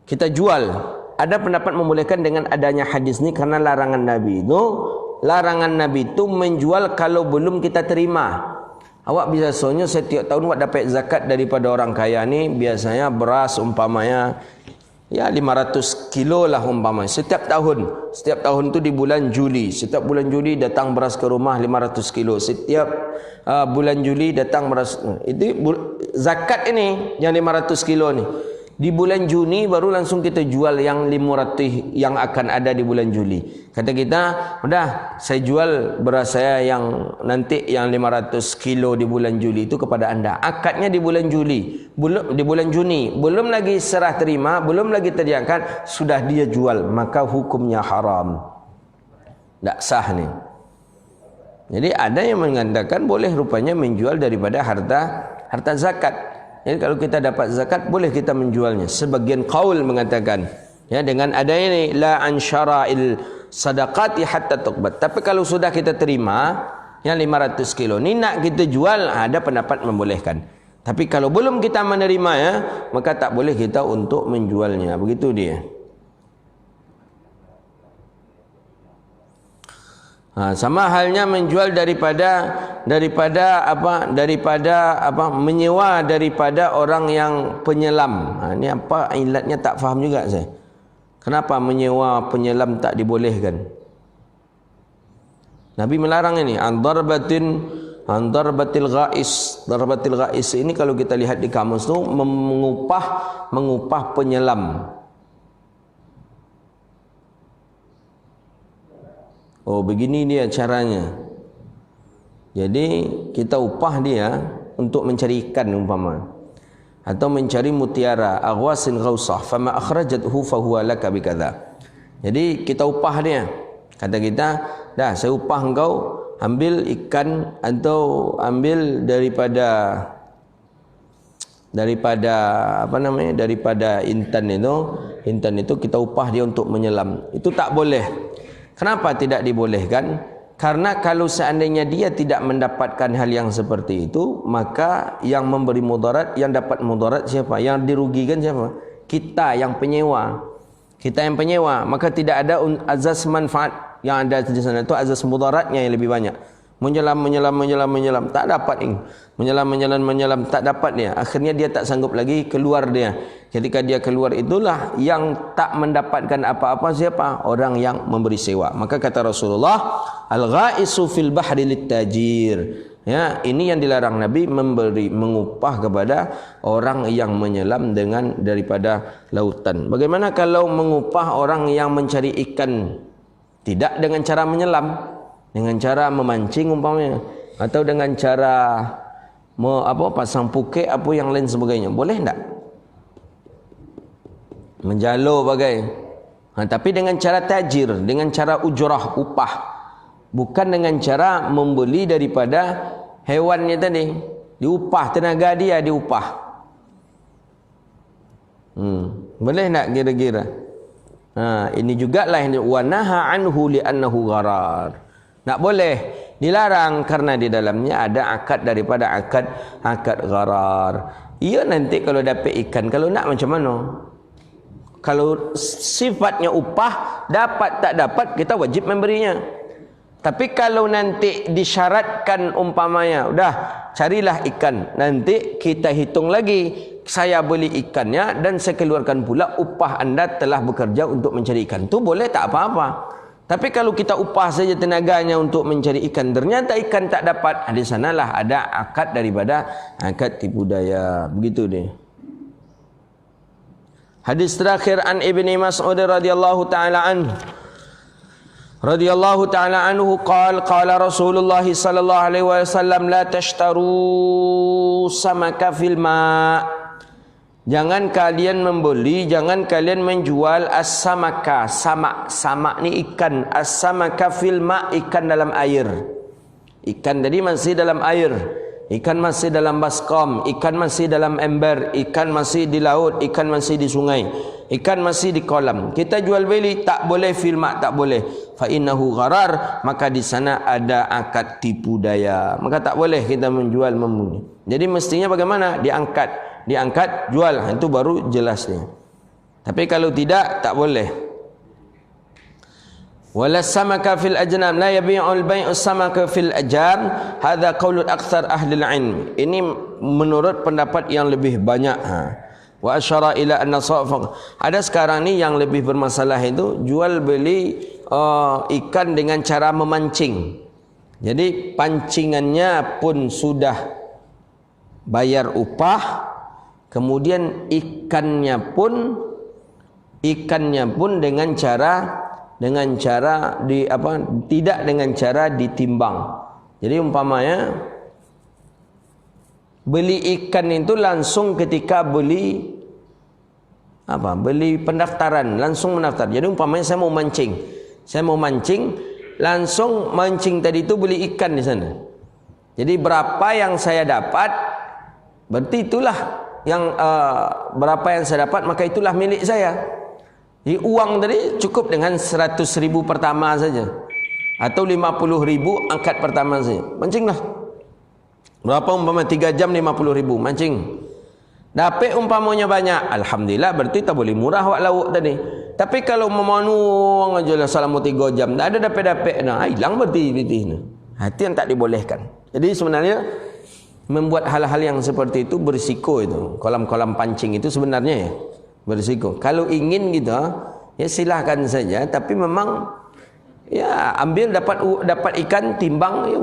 Kita jual. Ada pendapat membolehkan dengan adanya hadis ni karena larangan Nabi itu. Larangan Nabi itu menjual kalau belum kita terima. Awak biasanya setiap tahun awak dapat zakat daripada orang kaya ni, biasanya beras umpamanya ya 500 kilo lah umpamanya setiap tahun tu di bulan Juli. Setiap bulan Juli datang beras ke rumah 500 kilo. Setiap bulan Juli datang beras. Itu zakat ini yang 500 kilo ni. Di bulan Juni baru langsung kita jual yang 500 yang akan ada di bulan Juli. Kata kita, udah saya jual beras saya yang nanti yang 500 kilo di bulan Juli itu kepada anda. Akadnya di bulan Juli, belum di bulan Juni, belum lagi serah terima, belum lagi terdiangkat, sudah dia jual, maka hukumnya haram. Tak sah ni. Jadi ada yang mengatakan boleh rupanya menjual daripada harta zakat. Jadi kalau kita dapat zakat boleh kita menjualnya. Sebagian qaul mengatakan ya dengan adanya ini la an syara'il sadaqati hatta tuqbat. Tapi kalau sudah kita terima yang 500 kilo ni nak kita jual, ada pendapat membolehkan. Tapi kalau belum kita menerima ya, maka tak boleh kita untuk menjualnya. Begitu dia. Sama halnya menjual daripada menyewa daripada orang yang penyelam. Ini apa ilatnya tak faham juga saya. Kenapa menyewa penyelam tak dibolehkan? Nabi melarang ini. Darbatil ghais. Darbatil ghais ini kalau kita lihat di kamus tu mengupah penyelam. Oh, begini dia caranya. Jadi kita upah dia untuk mencari ikan umpama, atau mencari mutiara, aghwasin ghausah, fama akhrajathu fahuwa laka bikadza. Jadi kita upah dia. Kata kita, dah saya upah engkau ambil ikan atau ambil daripada intan itu kita upah dia untuk menyelam. Itu tak boleh. Kenapa tidak dibolehkan? Karena kalau seandainya dia tidak mendapatkan hal yang seperti itu, maka yang memberi mudarat, yang dapat mudarat siapa? Yang dirugikan siapa? Kita yang penyewa. Kita yang penyewa, maka tidak ada azas manfaat yang ada di sana. Itu azas mudaratnya yang lebih banyak. Menyelam, tak dapat ini. Menyelam, tak dapat dia. Akhirnya dia tak sanggup lagi, keluar dia. Ketika dia keluar itulah yang tak mendapatkan apa-apa siapa? Orang yang memberi sewa. Maka kata Rasulullah, al-ghaisu fil bahri littajir. Ya, ini yang dilarang Nabi, mengupah kepada orang yang menyelam daripada lautan. Bagaimana kalau mengupah orang yang mencari ikan tidak dengan cara menyelam? Dengan cara memancing umpamanya, atau dengan cara pasang pukek apa yang lain sebagainya, boleh tak? Menjalo bagai. Tapi dengan cara tajir, dengan cara ujrah, upah, bukan dengan cara membeli daripada hewannya tadi, diupah, tenaga dia diupah. Boleh tak kira-kira? Ini jugalah wa naha anhu li'annahu gharar. Tak boleh, dilarang karena di dalamnya ada akad daripada akad gharar. Ia nanti kalau dapat ikan, kalau nak macam mana? Kalau sifatnya upah, dapat tak dapat kita wajib memberinya. Tapi kalau nanti disyaratkan umpamanya, udah carilah ikan, nanti kita hitung lagi, saya beli ikannya dan saya keluarkan pula upah anda telah bekerja untuk mencari ikan. Itu boleh tak apa-apa. Tapi kalau kita upah saja tenaganya untuk mencari ikan, ternyata ikan tak dapat, di sanalah ada akad daripada akad tipu daya. Begitu deh. Hadis terakhir an Ibni Mas'ud radhiyallahu taala anhu qala Rasulullah sallallahu alaihi wasallam la tashtaru samaka fil ma'. Jangan kalian membeli, jangan kalian menjual as-samaka. Samak ni ikan. As-samaka fil ma', ikan dalam air. Ikan tadi masih dalam air. Ikan masih dalam baskom, ikan masih dalam ember, ikan masih di laut, ikan masih di sungai, ikan masih di kolam. Kita jual beli tak boleh, fil ma', tak boleh. Fa innahu gharar, maka di sana ada akad tipu daya. Maka tak boleh kita menjual membeli. Jadi mestinya bagaimana? Diangkat, jual, itu baru jelasnya. Tapi kalau tidak, tak boleh. Wala samaka fil ajnam, la yabi'ul bai'us samaka fil ajam. Hadza qaulul aktsar ahli ilm. Ini menurut pendapat yang lebih banyak. Wa asyara ila anna sawfa. Ada sekarang ni yang lebih bermasalah itu jual beli ikan dengan cara memancing. Jadi pancingannya pun sudah bayar upah, Kemudian ikannya pun dengan cara tidak dengan cara ditimbang. Jadi umpamanya beli ikan itu langsung ketika beli pendaftaran, langsung mendaftar. Jadi umpamanya saya mau mancing, langsung mancing tadi itu beli ikan di sana. Jadi berapa yang saya dapat, berarti itulah yang berapa yang saya dapat, maka itulah milik saya. Jadi uang tadi cukup dengan 100.000 pertama saja, atau 50.000 angkat pertama saja. Mancinglah. Berapa umpama 3 jam 50.000 mancing. Dapat umpamanya banyak, alhamdulillah, berarti tak boleh murah wak lauk tadi. Tapi kalau memenuang aja lah selama 3 jam, tak ada dapat-dapat, hilang berarti itu yang tak dibolehkan. Jadi sebenarnya membuat hal-hal yang seperti itu berisiko itu. Kolam-kolam pancing itu sebenarnya ya berisiko. Kalau ingin gitu, ya silahkan saja. Tapi memang ya ambil dapat ikan, timbang, ya,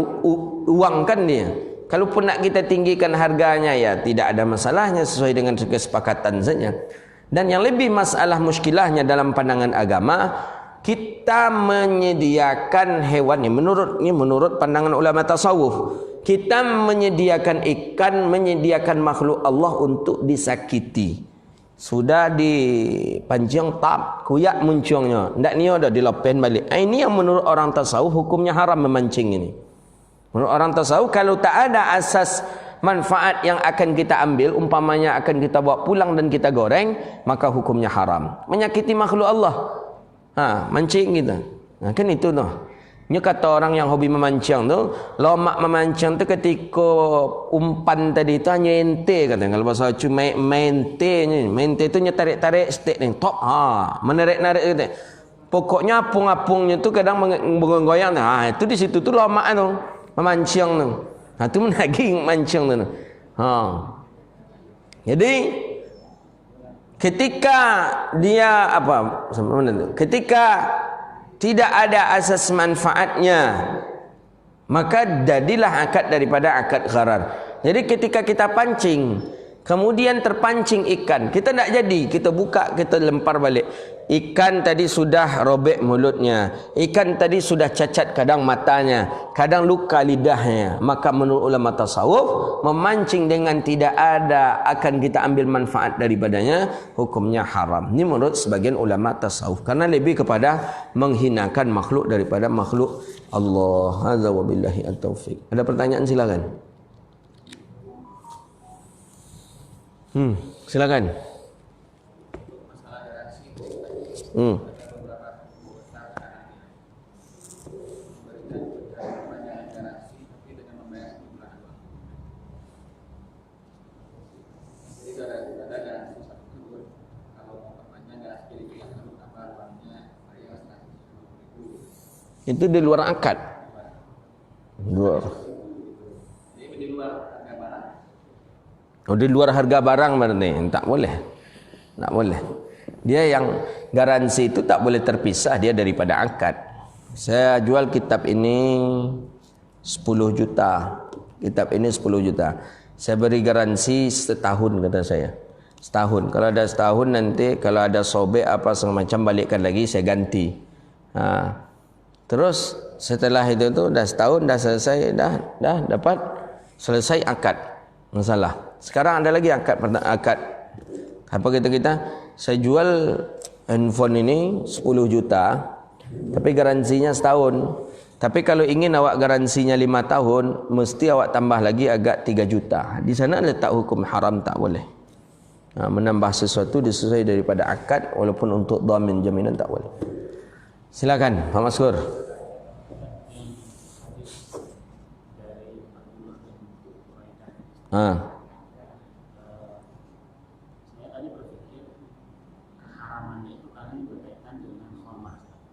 uangkan dia. Kalaupun nak kita tinggikan harganya, ya tidak ada masalahnya, sesuai dengan kesepakatan saja. Dan yang lebih masalah muskilahnya dalam pandangan agama, kita menyediakan hewan ini menurut pandangan ulama tasawuf, kita menyediakan ikan, menyediakan makhluk Allah untuk disakiti. Sudah dipancing tap, kuyak muncungnya, ndak ni ada dilepen balik. Ini yang menurut orang tasawuf hukumnya haram memancing ini. Menurut orang tasawuf, kalau tak ada asas manfaat yang akan kita ambil, umpamanya akan kita bawa pulang dan kita goreng, maka hukumnya haram. Menyakiti makhluk Allah. Mancing kita. Kan itu noh. Ini kata orang yang hobi memancing tu, lomak memancing tu ketika umpan tadi tu hanya ente katanya. Kalau bahasa cu mente tu tarik-tarik stick ni, top menarik-narik katanya. Pokoknya apung-apungnya tu kadang menggoyang. Itu di situ tu lomak tu memancing tu. Tu menaging mancing tu. Jadi ketika dia ketika tidak ada asas manfaatnya, maka jadilah akad daripada akad gharar. Jadi ketika kita pancing, kemudian terpancing ikan, kita tak jadi, kita buka, kita lempar balik. Ikan tadi sudah robek mulutnya, ikan tadi sudah cacat kadang matanya, kadang luka lidahnya. Maka menurut ulama tasawuf, memancing dengan tidak ada akan kita ambil manfaat daripadanya, hukumnya haram. Ini menurut sebagian ulama tasawuf, karena lebih kepada menghinakan makhluk daripada makhluk Allah. Azza wa billahi at-taufiq. Ada pertanyaan silakan. Silakan. Itu di luar akad. Di luar harga barang berarti tak boleh. Tak boleh. Dia yang garansi itu tak boleh terpisah dia daripada akad. Saya jual kitab ini 10 juta. Kitab ini 10 juta. Saya beri garansi setahun kata saya. Setahun. Kalau ada setahun nanti kalau ada sobek apa segala macam balikkan lagi saya ganti. Terus setelah itu tu dah setahun dah selesai dah dapat selesai akad. Masalah. Sekarang ada lagi akad apa kita saya jual handphone ini 10 juta tapi garansinya setahun. Tapi kalau ingin awak garansinya 5 tahun, mesti awak tambah lagi agak 3 juta. Di sana letak hukum haram, tak boleh. Menambah sesuatu disesuai daripada akad, walaupun untuk dhamin jaminan tak boleh. Silakan Pak Maskur.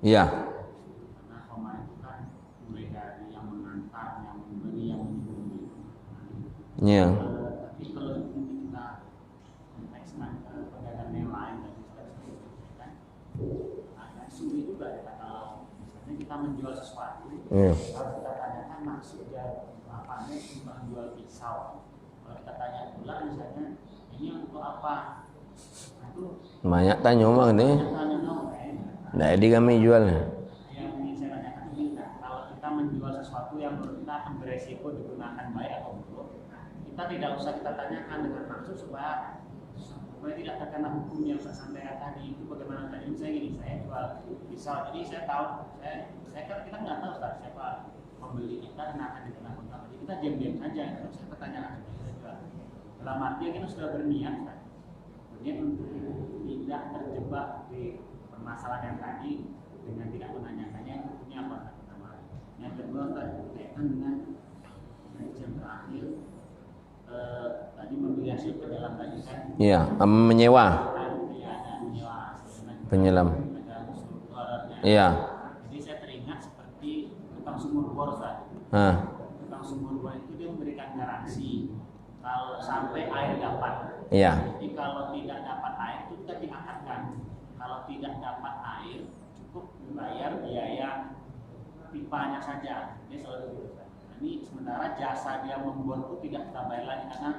Ya. Karena khomar itu kan mulai dari yang mengantar, yang memberi, yang menyembunyi. Ya. Tapi kalau kita kontekskan pedagang yang lain dan kan agak sulit juga ya kalau misalnya kita menjual sesuatu, harus kita tanyakan maksudnya apanya cuma jual pisau. Kalau kita tanya pula misalnya ini untuk apa? Itu Banyak tanya mah ni. tanya dong, Nah, jadi kami jual. yang ingin saya tanyakan ini, kalau kita menjual sesuatu yang menurut kita akan beresiko digunakan baik atau buruk, kita tidak usah kita tanyakan dengan maksud supaya tidak terkena hukum yang saya sampaikan tadi. Itu bagaimana tadi saya gini, saya jual pisau, jadi saya tahu, saya kan kita nggak tahu Ustaz, siapa pembeli kita dan akan dikenakan apa. Jadi kita diam-diam saja, terus saya pertanyaan kita jual. Dalam arti kita sudah berniat, Ustaz. Berniat untuk tidak terjebak di permasalahan yang tadi dengan tidak menanyakannya hukumnya apa. Yang kedua berkaitan dengan yang terakhir, tadi membeli hasil penyelam tadi kan? Iya, menyewa. Penyelam. Iya. Jadi saya teringat seperti tukang sumur bor, Ustaz. Tukang sumur bor itu dia memberikan garansi kalau sampai air dapat. Iya. Jadi kalau tidak dapat air itu kita diangkatkan. Kalau tidak dapat air cukup membayar biaya pipanya saja. Ini selalu begitu. Nah, ini sementara jasa dia membor itu tidak kita bayar lagi karena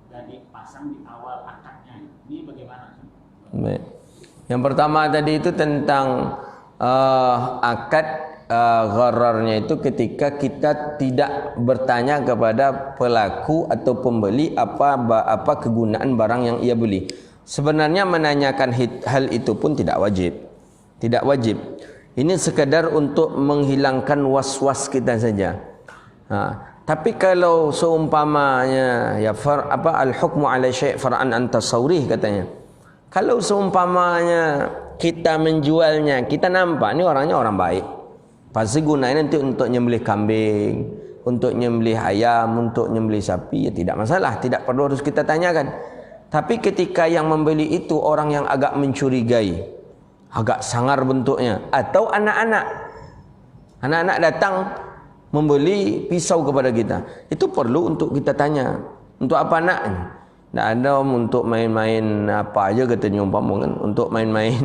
sudah dipasang di awal akadnya. Ini bagaimana? Baik. Yang pertama tadi itu tentang akad ghararnya itu ketika kita tidak bertanya kepada pelaku atau pembeli apa kegunaan barang yang ia beli. Sebenarnya menanyakan hal itu pun tidak wajib. Tidak wajib. Ini sekadar untuk menghilangkan was-was kita saja. Tapi kalau seumpamanya ya al-hukmu ala syai' far'an an tasawrih katanya. Kalau seumpamanya kita menjualnya, kita nampak ni orangnya orang baik. Pasti gunanya nanti untuk nyembelih kambing, untuk nyembelih ayam, untuk nyembelih sapi, ya tidak masalah, tidak perlu harus kita tanyakan. Tapi ketika yang membeli itu orang yang agak mencurigai, agak sangar bentuknya, atau anak-anak datang membeli pisau kepada kita, itu perlu untuk kita tanya, untuk apa nak? Tak ada untuk main-main apa aja katanya umpama kan, untuk main-main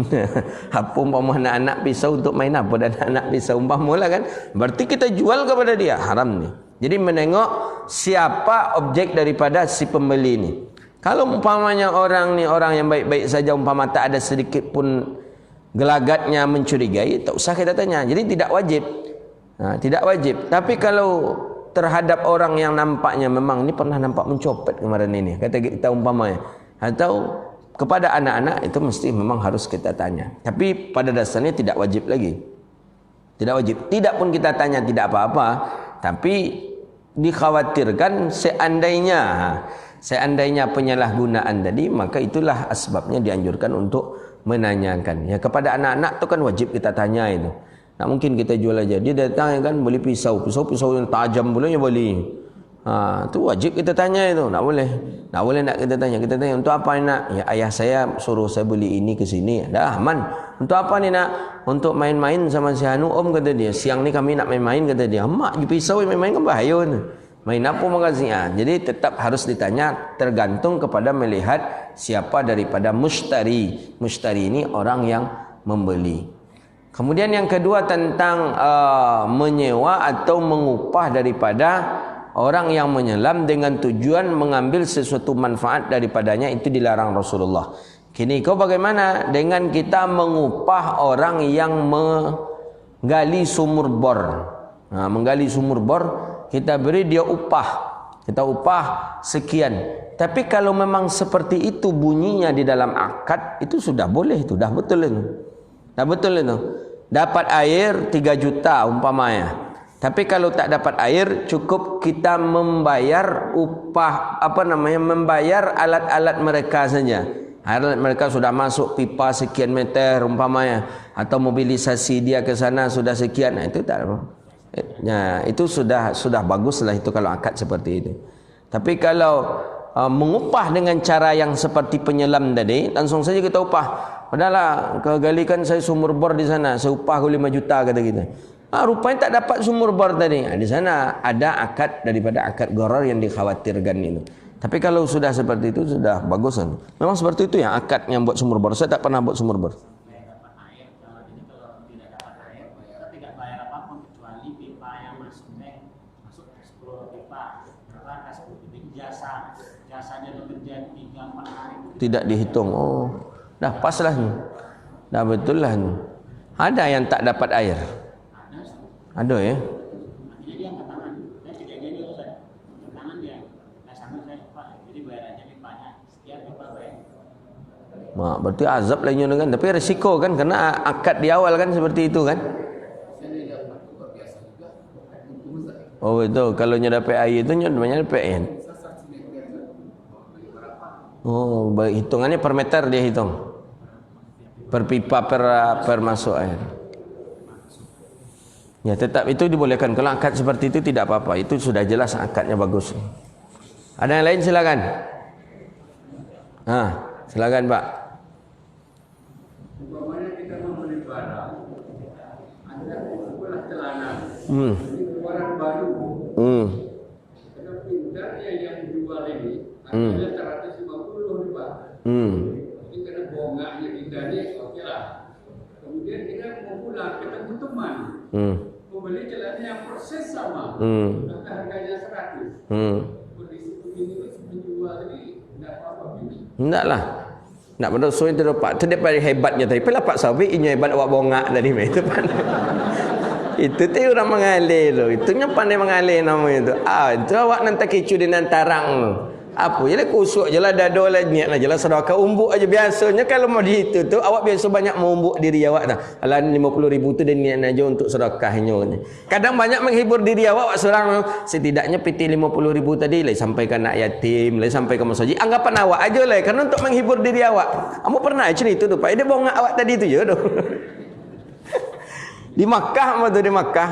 apa umpama anak-anak pisau untuk main apa dan anak pisau umpama lah kan, berarti kita jual kepada dia, haram nih. Jadi menengok siapa objek daripada si pembeli ini. Kalau umpamanya orang ni orang yang baik-baik saja, umpama tak ada sedikit pun gelagatnya mencurigai, tak usah kita tanya. Jadi tidak wajib. Tidak wajib. Tapi kalau terhadap orang yang nampaknya memang ini pernah nampak mencopet kemarin ini, kata kita umpamanya, atau kepada anak-anak, itu mesti memang harus kita tanya. Tapi pada dasarnya tidak wajib lagi. Tidak wajib. Tidak pun kita tanya tidak apa-apa, tapi dikhawatirkan seandainya penyalahgunaan tadi, maka itulah asbabnya dianjurkan untuk menanyakan. Ya, kepada anak-anak itu kan wajib kita tanya itu. Tak mungkin kita jual aja. Dia datang kan beli pisau yang tajam boleh beli. Tu wajib kita tanya itu. Tak boleh nak kita tanya. Kita tanya untuk apa nak? Ya ayah saya suruh saya beli ini ke sini. Dah aman. Untuk apa ni nak? Untuk main-main sama si Hanu om kata dia. Siang ni kami nak main-main kata dia. Mak pisau main-main kan bahaya ni. Main apa makasih? Jadi tetap harus ditanya, tergantung kepada melihat siapa daripada mushtari. Mushtari ini orang yang membeli. Kemudian yang kedua tentang menyewa atau mengupah daripada orang yang menyelam dengan tujuan mengambil sesuatu manfaat daripadanya, itu dilarang Rasulullah. Kini kau bagaimana dengan kita mengupah orang yang menggali sumur bor? Menggali sumur bor, kita beri dia upah. Kita upah sekian. Tapi kalau memang seperti itu bunyinya di dalam akad, itu sudah boleh, itu dah betul itu. Dah betul itu. Dapat air 3 juta umpamanya. Tapi kalau tak dapat air, cukup kita membayar upah membayar alat-alat mereka saja. Alat mereka sudah masuk pipa sekian meter umpamanya, atau mobilisasi dia ke sana sudah sekian. Itu tak apa. Ya, itu sudah baguslah itu kalau akad seperti itu. Tapi kalau mengupah dengan cara yang seperti penyelam tadi, langsung saja kita upah. Padahal kegalikan saya sumur bor di sana, saya upah 5 juta kata kita. Rupanya tak dapat sumur bor tadi. Di sana ada akad daripada akad gharar yang dikhawatirkan itu. Tapi kalau sudah seperti itu sudah bagus kan. Memang seperti itu ya akad yang buat sumur bor. Saya tak pernah buat sumur bor. Jasanya bekerja 3-4 hari tidak dihitung. Oh, dah pas lah ni. Dah betul lah ni. Ada yang tak dapat air? Ada ya? Jadi dia angkat tangan. Saya kejadian itu saya. Angkat tangan dia. Nah sama saya Pak. Jadi bayar aja pipanya. Sekian pipa bayar. Berarti azab lainnya dengan. Tapi risiko kan, karena akad di awal kan seperti itu kan. Oh betul. Kalau nyo dapat air itu nyo banyak dapat kan. Oh, hitungannya per meter dia hitung. Per pipa per masuk air. Ya, tetap itu dibolehkan. Kalau akad seperti itu tidak apa-apa. Itu sudah jelas akadnya bagus. Ada yang lain silakan. Silakan Pak. Umpamanya kita membeli barang, ada sebuah celana, keluaran baru. Karena pintarnya yang jual ini, harganya 150 nih Pak. Ini karena bongaknya kita nih, oke lah. Kemudian kita mau pulang, ketemu teman. Membeli celana yang persis sama, tapi harganya 100. Kondisi begini menjual ini tidak apa-apa ini. Enggak lah. Nak berdosa itu dapat. Itu daripada hebatnya tadi. Pelah Pak Sabi ini hebat awak bongak tadi. Itu pandai. Itu tu orang mengalir tu. Itunya pandai mengalir namanya tu. Itu awak nanti kecu dengan tarang tu. Apa je lah, kusuk je lah, dada lah, niat lah je lah, sedekah umbuk aja. Biasanya kalau mau di itu tu, awak biasa banyak mengumbuk diri awak dah. Alah 50,000 tu dia niat aja untuk sedekahnya. Kadang banyak menghibur diri awak seorang. Setidaknya piti 50,000 tadi lah sampaikan anak yatim, lah sampaikan masjid. Anggapan awak aja lah, karena untuk menghibur diri awak. Kamu pernah cerita tu Pak, dia bongak awak tadi tu je tu. Di Makkah apa tu, di Makkah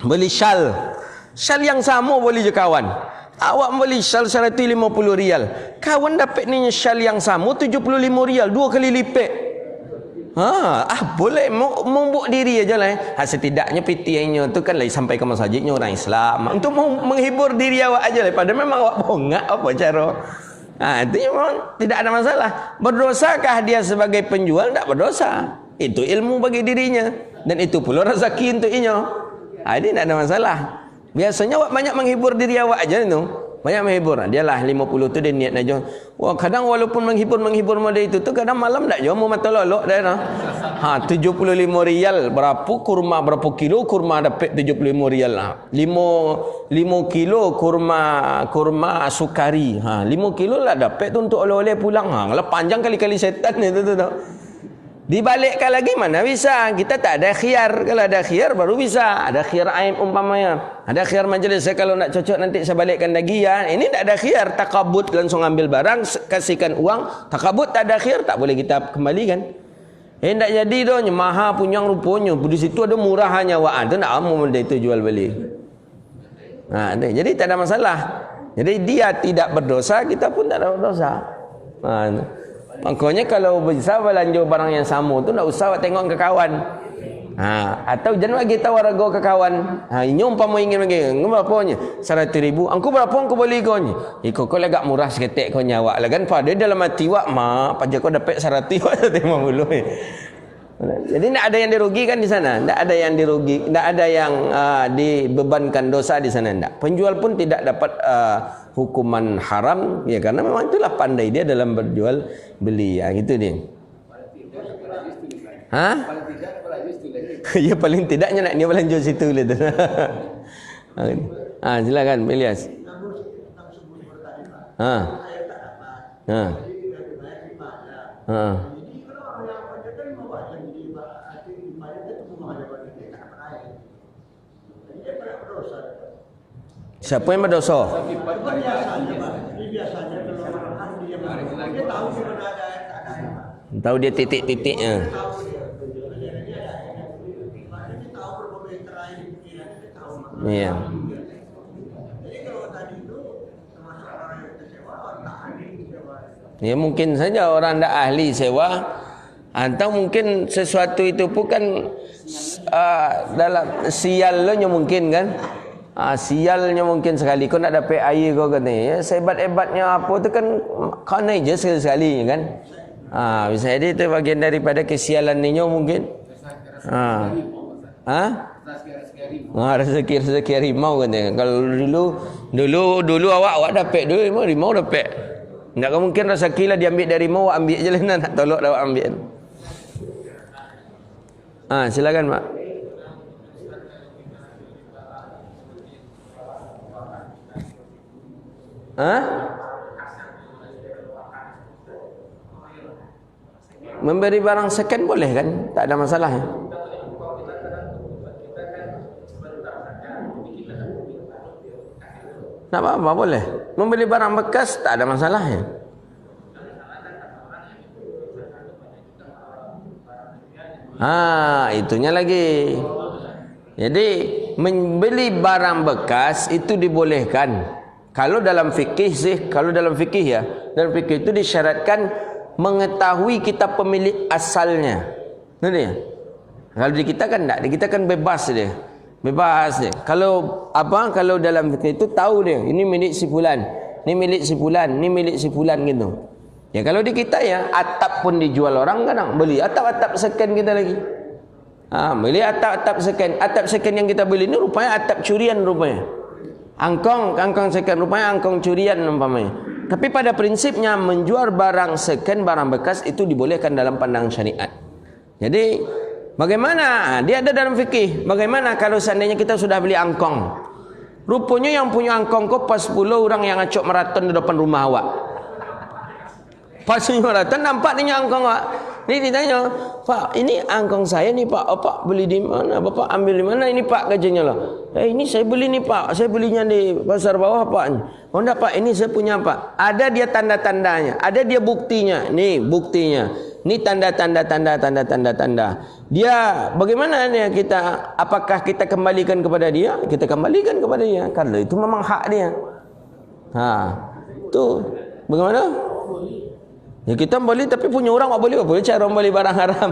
beli syal yang sama boleh je kawan. Awak beli syal 150 rial. Kawan dapat ni syal yang sama 75 rial, 2 kali lipat. Boleh membuk diri aja lah. Setidaknya PTA-nya tu kan lah sampai ke masjidnya orang Islam. Untuk menghibur diri awak aja lah. Padahal memang awak bongak apa cara. Itu memang tidak ada masalah. Berdosakah dia sebagai penjual? Tak berdosa. Itu ilmu bagi dirinya. Dan itu pula rezeki untuk inya. Ini tak ada masalah. Biasanya awak banyak menghibur diri awak aja tu. Banyak menghibur. Dialah 50 tu dia niat aja. Wah, kadang walaupun menghibur model itu tu kadang malam tak je mau mata lolok dah. 75 rial berapa kurma, berapa kilo kurma dapat 75 rial lah. 5 kilo kurma sukari. 5 kilo lah dapat tu untuk oleh-oleh pulang. Kalau panjang kali-kali setan itu tu. Dibalikkan lagi mana bisa. Kita tak ada khiyar. Kalau ada khiyar baru bisa. Ada khiyar aim umpamanya. Ada khiyar majlis. Saya kalau nak cocok nanti saya balikkan lagi ya. Ini tak ada khiyar. Takabut langsung ambil barang, kasihkan uang. Takabut tak ada khiyar, tak boleh kita kembalikan. Tak jadi doh. Maha punyang rupanya. Di situ ada murahannya. Itu nak amu benda itu jual beli. Jadi tak ada masalah. Jadi dia tidak berdosa, kita pun tak ada berdosa. Makanya kalau bisa belanja barang yang sama tu tak usah awak tengok ke kawan. Atau jangan bagi tahu harga ke kawan. Ini umpama ingin bagi, berapa nya? 100,000. Angku berapa angku beli kau ni? Kau agak murah seketik kau nyawa lah kan. Pada dalam hati wak pajak kau dapat 100 wak 150. Jadi tak ada yang dirugikan di sana. Tak ada yang dirugi, tak ada yang dibebankan dosa di sana. Tak. Penjual pun tidak dapat hukuman haram ya, karena memang itulah pandai dia dalam berjual beli. Gitu dia. Ya paling tidaknya nak dia belanja situ lah tu. Silakan Ilyas. Siapa yang berdosa? Tahu dia titik-titiknya. Iya. Ya mungkin saja orang tak ahli sewa, atau mungkin sesuatu itu bukan dalam sialnya mungkin kan. Sialnya mungkin sekali kau nak dapat air kau kata ya, sehebat-hebatnya apa tu kan kau naik je sekali kan. Bisa jadi itu bagian daripada kesialan ni mungkin. Rezeki harimau kan. Kalau dulu awak dapat dulu rimau dapat. Enggak mungkin rezeki lah diambil dari mau, ambil je lah nak tolak dah ambil. Silakan Pak. Memberi barang second boleh kan? Tak ada masalah ya? Tak apa-apa boleh. Membeli barang bekas tak ada masalah ya? Itunya lagi. Jadi membeli barang bekas itu dibolehkan. Kalau dalam fikih ya, dalam fikih itu disyaratkan mengetahui kita pemilik asalnya. Benar ya? Kalau di kita kan tak, di kita kan bebas dia. Bebas dia. Kalau dalam fikih itu tahu dia, ini milik si fulan, ini milik si fulan, ini milik si fulan gitu. Ya kalau di kita ya, atap pun dijual orang kadang beli atap-atap second kita lagi. Beli atap-atap second. Atap second yang kita beli ini rupanya atap curian rupanya. Angkong second rupanya angkong curian umpamanya. Tapi pada prinsipnya menjual barang second, barang bekas itu dibolehkan dalam pandangan syariat. Jadi bagaimana? Dia ada dalam fikih. Bagaimana kalau seandainya kita sudah beli angkong? Rupanya yang punya angkong kok pas 10 orang yang ngacok maraton di depan rumah awak. Pas maraton nampak dia angkong awak. Ini ditanya, Pak, ini angkong saya nih Pak. Pak beli di mana? Bapak ambil di mana ini Pak gajinya lah? Ini saya beli nih Pak. Saya belinya di pasar bawah Pak. Oh enggak Pak, ini saya punya Pak. Ada dia tanda-tandanya, ada dia buktinya. Nih buktinya. Ini tanda. Dia bagaimana dia kita? Apakah kita kembalikan kepada dia? Kita kembalikan kepada dia. Karena itu memang hak dia. Itu bagaimana? Ya kita boleh, tapi punya orang tak boleh cara beli barang haram.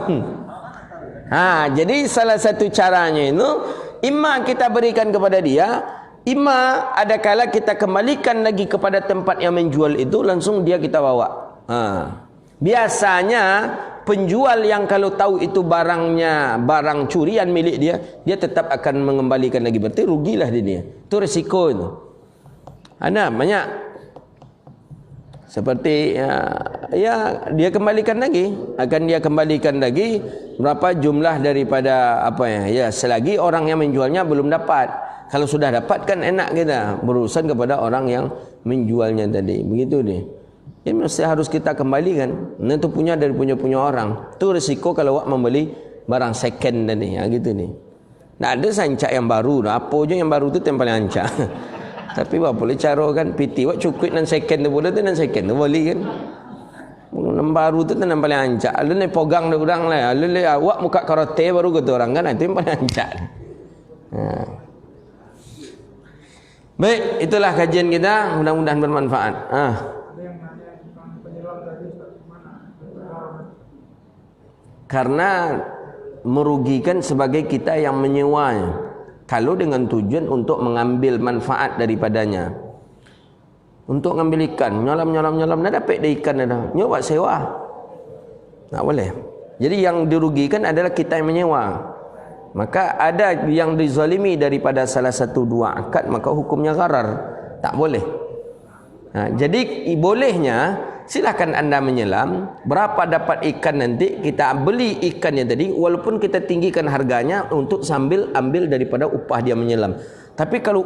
Jadi salah satu caranya itu imma kita berikan kepada dia, imma ada kala kita kembalikan lagi kepada tempat yang menjual itu, langsung dia kita bawa. Biasanya penjual yang kalau tahu itu barangnya barang curian milik dia, dia tetap akan mengembalikan lagi. Berarti rugilah dia. Itu risiko itu. Ada banyak seperti dia kembalikan lagi, dia kembalikan lagi berapa jumlah daripada selagi orang yang menjualnya belum dapat. Kalau sudah dapat kan enak kita berurusan kepada orang yang menjualnya tadi. Begitu dia. Ya mesti harus kita kembalikan. Itu punya dari punya orang. Itu risiko kalau awak membeli barang second tadi. Gitu nih. Nah ada sancak yang baru. Apa aja yang baru tu yang paling ancak. Tapi apa boleh cara kan piti wak cukup nan second tu boleh tu nan second tu boleh kan. Yang baru tu nan paling ancak. Lu ni pegang dah orang lah. Lu awak muka karate baru kata orang kan, itu yang paling ancak. Baik, itulah kajian kita, mudah-mudahan bermanfaat. Karena merugikan sebagai kita yang menyewanya. Kalau dengan tujuan untuk mengambil manfaat daripadanya, untuk mengambil ikan, nyolam, nak dapat dia ikan dah, nyoba sewa, tak boleh. Jadi yang dirugikan adalah kita yang menyewa. Maka ada yang dizalimi daripada salah satu dua akad, maka hukumnya gharar, tak boleh. Jadi bolehnya silakan anda menyelam. Berapa dapat ikan nanti kita beli ikannya tadi, walaupun kita tinggikan harganya untuk sambil ambil daripada upah dia menyelam. Tapi kalau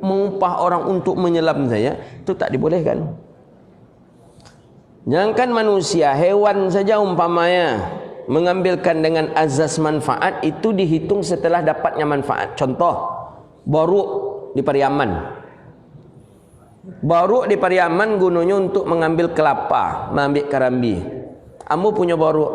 mengupah orang untuk menyelam saya, itu tak dibolehkan. Jangankan manusia, hewan saja umpamanya mengambilkan dengan azas manfaat itu dihitung setelah dapatnya manfaat. Contoh, boruk di Pariaman. Boruk di Pariaman gunanya untuk mengambil kelapa, mengambil karambi. Ambo punya boruk.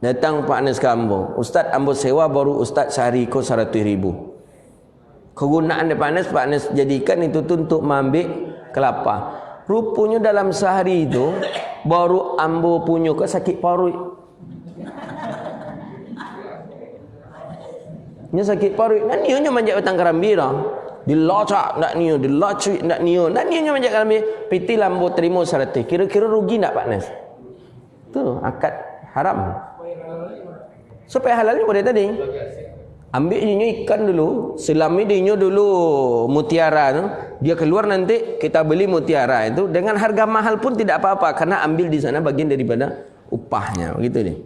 Datang Pak Anes ke Ambo. Ustaz, Ambo sewa boruk Ustaz sehari ko 100,000. Kegunaan Pak Anes jadikan itu untuk mengambil kelapa. Rupanya dalam sehari itu boruk Ambo punya ke sakit parut. Nya sakit parut. Nah dia nya manjat batang karambi dah. Dilacak nak niu, dilacik nak niu. Nak niu nya manjat karambi. Piti lambo terima 100. Kira-kira rugi tak Pak Nes? Tu akad haram. Supaya halalnya boleh tadi. Ambil dia ikan dulu, selami dia dulu mutiara tu, Dia keluar nanti kita beli mutiara itu dengan harga mahal pun tidak apa-apa karena ambil di sana bagian daripada upahnya, begitu nih.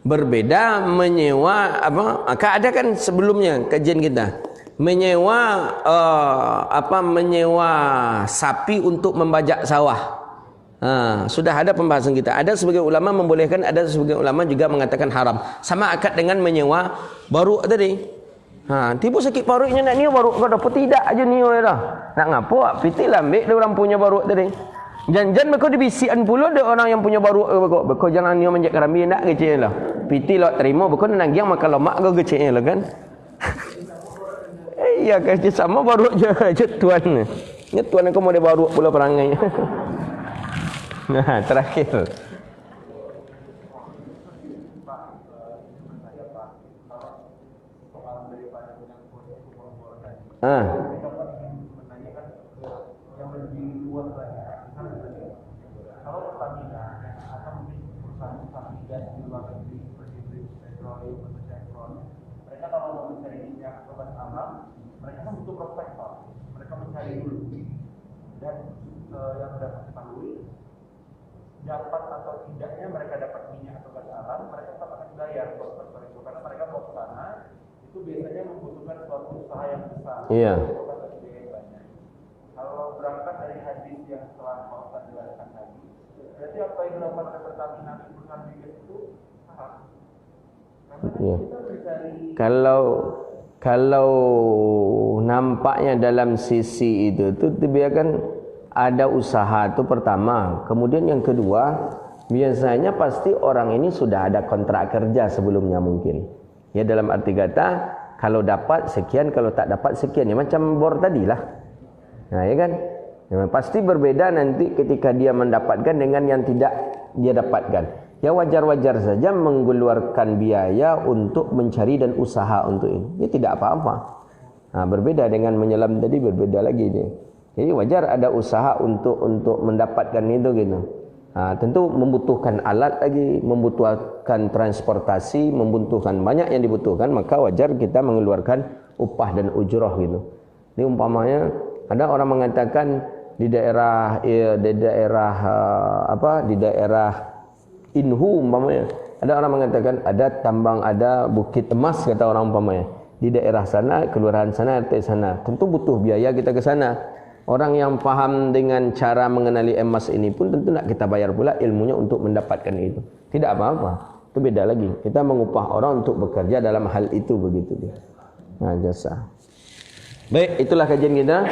Berbeda menyewa apa? Maka ada kan sebelumnya kajian kita menyewa menyewa sapi untuk membajak sawah. Sudah ada pembahasan kita. Ada sebagian ulama membolehkan, ada sebagian ulama juga mengatakan haram. Sama akad dengan menyewa baruk tadi. Tiba sakit baruknya nak niu baruk kau dapat tidak aja niu dah. Nak ngapo? Pitilah ambil dia orang punya baruk tadi. Jangan mereka dibisikan pula ada orang yang punya baruk kau jangan niu menjak kerambi nak kecil lah. Piti lah terima kau nagiang makan lemak kau kecil lah kan. Iya kerja sama baruk je tuan. Ni tuan kau mau dia baruk pula perangai. Nah, terakhir. Kalau Pertamina atau mungkin perusahaan migas di luar negeri seperti British Petroleum atau Chevron, mereka kalau mau mencari minyak atau gas alam, mereka kan butuh prospektor. Mereka mencari dulu dan yang dapat ketahui dapat atau tidaknya mereka dapat minyak atau gas alam, mereka tetap akan bayar prospektor itu karena mereka mau ke sana itu biasanya membutuhkan suatu usaha yang besar. Iya. Kalau berangkat dari hadis yang telah mau saya jelaskan tadi, berarti apa yang dilakukan oleh Pertamina dan perusahaan migas itu saham. Karena kita mencari kalau nampaknya dalam sisi itu biarkan ada usaha itu pertama. Kemudian yang kedua, biasanya pasti orang ini sudah ada kontrak kerja sebelumnya mungkin. Ya dalam arti kata kalau dapat sekian, kalau tak dapat sekian. Ya macam bor tadilah. Nah, ya kan? Ya, pasti berbeda nanti ketika dia mendapatkan dengan yang tidak dia dapatkan. Ya wajar-wajar saja mengeluarkan biaya untuk mencari dan usaha untuk ini. Ya tidak apa-apa. Berbeda dengan menyelam tadi, berbeda lagi dia. Jadi wajar ada usaha untuk mendapatkan itu gitu. Tentu membutuhkan alat lagi, membutuhkan transportasi, membutuhkan banyak yang dibutuhkan, maka wajar kita mengeluarkan upah dan ujrah gitu. Ini umpamanya ada orang mengatakan di daerah Inhu umpamanya, ada orang mengatakan ada tambang, ada bukit emas kata orang umpamanya. Di daerah sana, kelurahan sana, RT sana. Tentu butuh biaya kita ke sana. Orang yang paham dengan cara mengenali emas ini pun tentu nak kita bayar pula ilmunya untuk mendapatkan itu. Tidak apa-apa. Itu beda lagi. Kita mengupah orang untuk bekerja dalam hal itu begitu dia. Jasa. Baik, itulah kajian kita.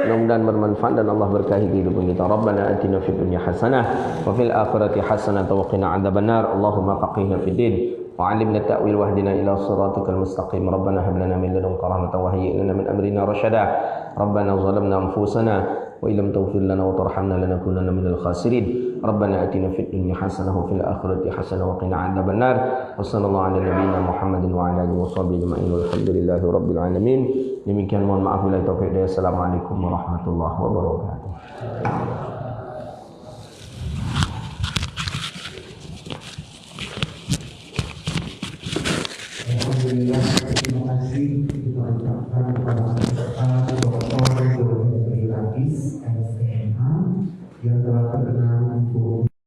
Mudah-mudahan bermanfaat dan Allah berkahi kehidupan kita. Rabbana atina fid dunya hasanah wa fil akhirati hasanah wa qina adzabannar. Allahumma faqihna fid din wa 'allimna ta'wil wahdina ila siratikal mustaqim. Rabbana hab lana min ladunka rahmatan wa hayyi' lana min amrina rasyada. Rabbana zalamna anfusana wa illam taghfir lana wa tarhamna lanakunanna minal khasirin. Rabbana atina fid dunya hasanah wa fil akhirati hasanah wa qina adzabannar. Wassallallahu ala nabiyyina Muhammadin wa ala alihi washabbihi ajma'in. Walhamdulillahi rabbil alamin. Demikian, mohon maaf bila taufik. Assalamualaikum warahmatullahi wabarakatuh.